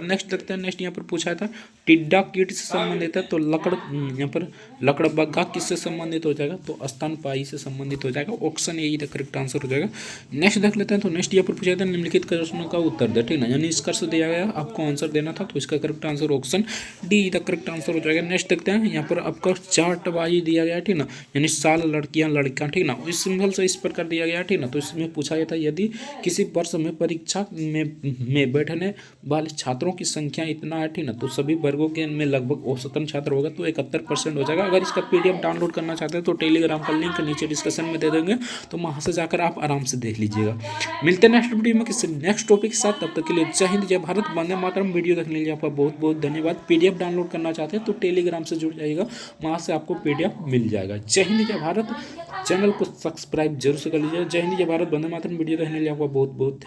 नेक्स्ट देखते हैं। नेक्स्ट यहाँ पर पूछा था टिड्डा कीट से संबंधित है, तो यहाँ पर लकड़बग्घा किससे संबंधित हो जाएगा, तो स्तनपायी से संबंधित हो जाएगा, option A the correct answer हो जाएगा। नेक्स्ट देख लेते हैं। तो नेक्स्ट यहाँ पर पूछा था निम्नलिखित प्रश्नों का उत्तर दे, ठीक ना, यानी निष्कर्ष दिया गया, आपको आंसर देना था, तो इसका correct answer option D the correct answer हो जाएगा। नेक्स्ट देखते हैं, यहाँ पर आपका चार्टबाजी दिया गया, ठीक ना, यानी साल लड़कियां लड़कियां, ठीक ना, इस सिंबल से इस प्रकार दिया गया, ठीक ना, तो इसमें पूछा गया था यदि किसी वर्ष में परीक्षा में बैठने वाले छात्रों की संख्या इतना है, ठीक ना, तो सभी वर्गों के में लगभग औसतन छात्र होगा, तो 71% हो जाएगा। अगर इसका पीडीएफ डाउनलोड करना चाहते हैं तो टेलीग्राम का लिंक नीचे डिस्क्रिप्शन में दे देंगे, तो वहां से जाकर आप आराम से देख लीजिएगा। मिलते हैं नेक्स्ट वीडियो में किसी नेक्स्ट टॉपिक के साथ, तब तक के लिए जय हिंद जय भारत, वंदे मातरम। वीडियो देखने के लिए आपका बहुत बहुत धन्यवाद। पीडीएफ डाउनलोड करना चाहते हैं तो टेलीग्राम से जुड़ जाइएगा, वहां से आपको पीडीएफ मिल जाएगा। जय हिंद जय भारत, चैनल को सब्सक्राइब जरूर से कर लीजिए। जय हिंद जय भारत, वंदे मातरम। वीडियो देखने के लिए आपका बहुत बहुत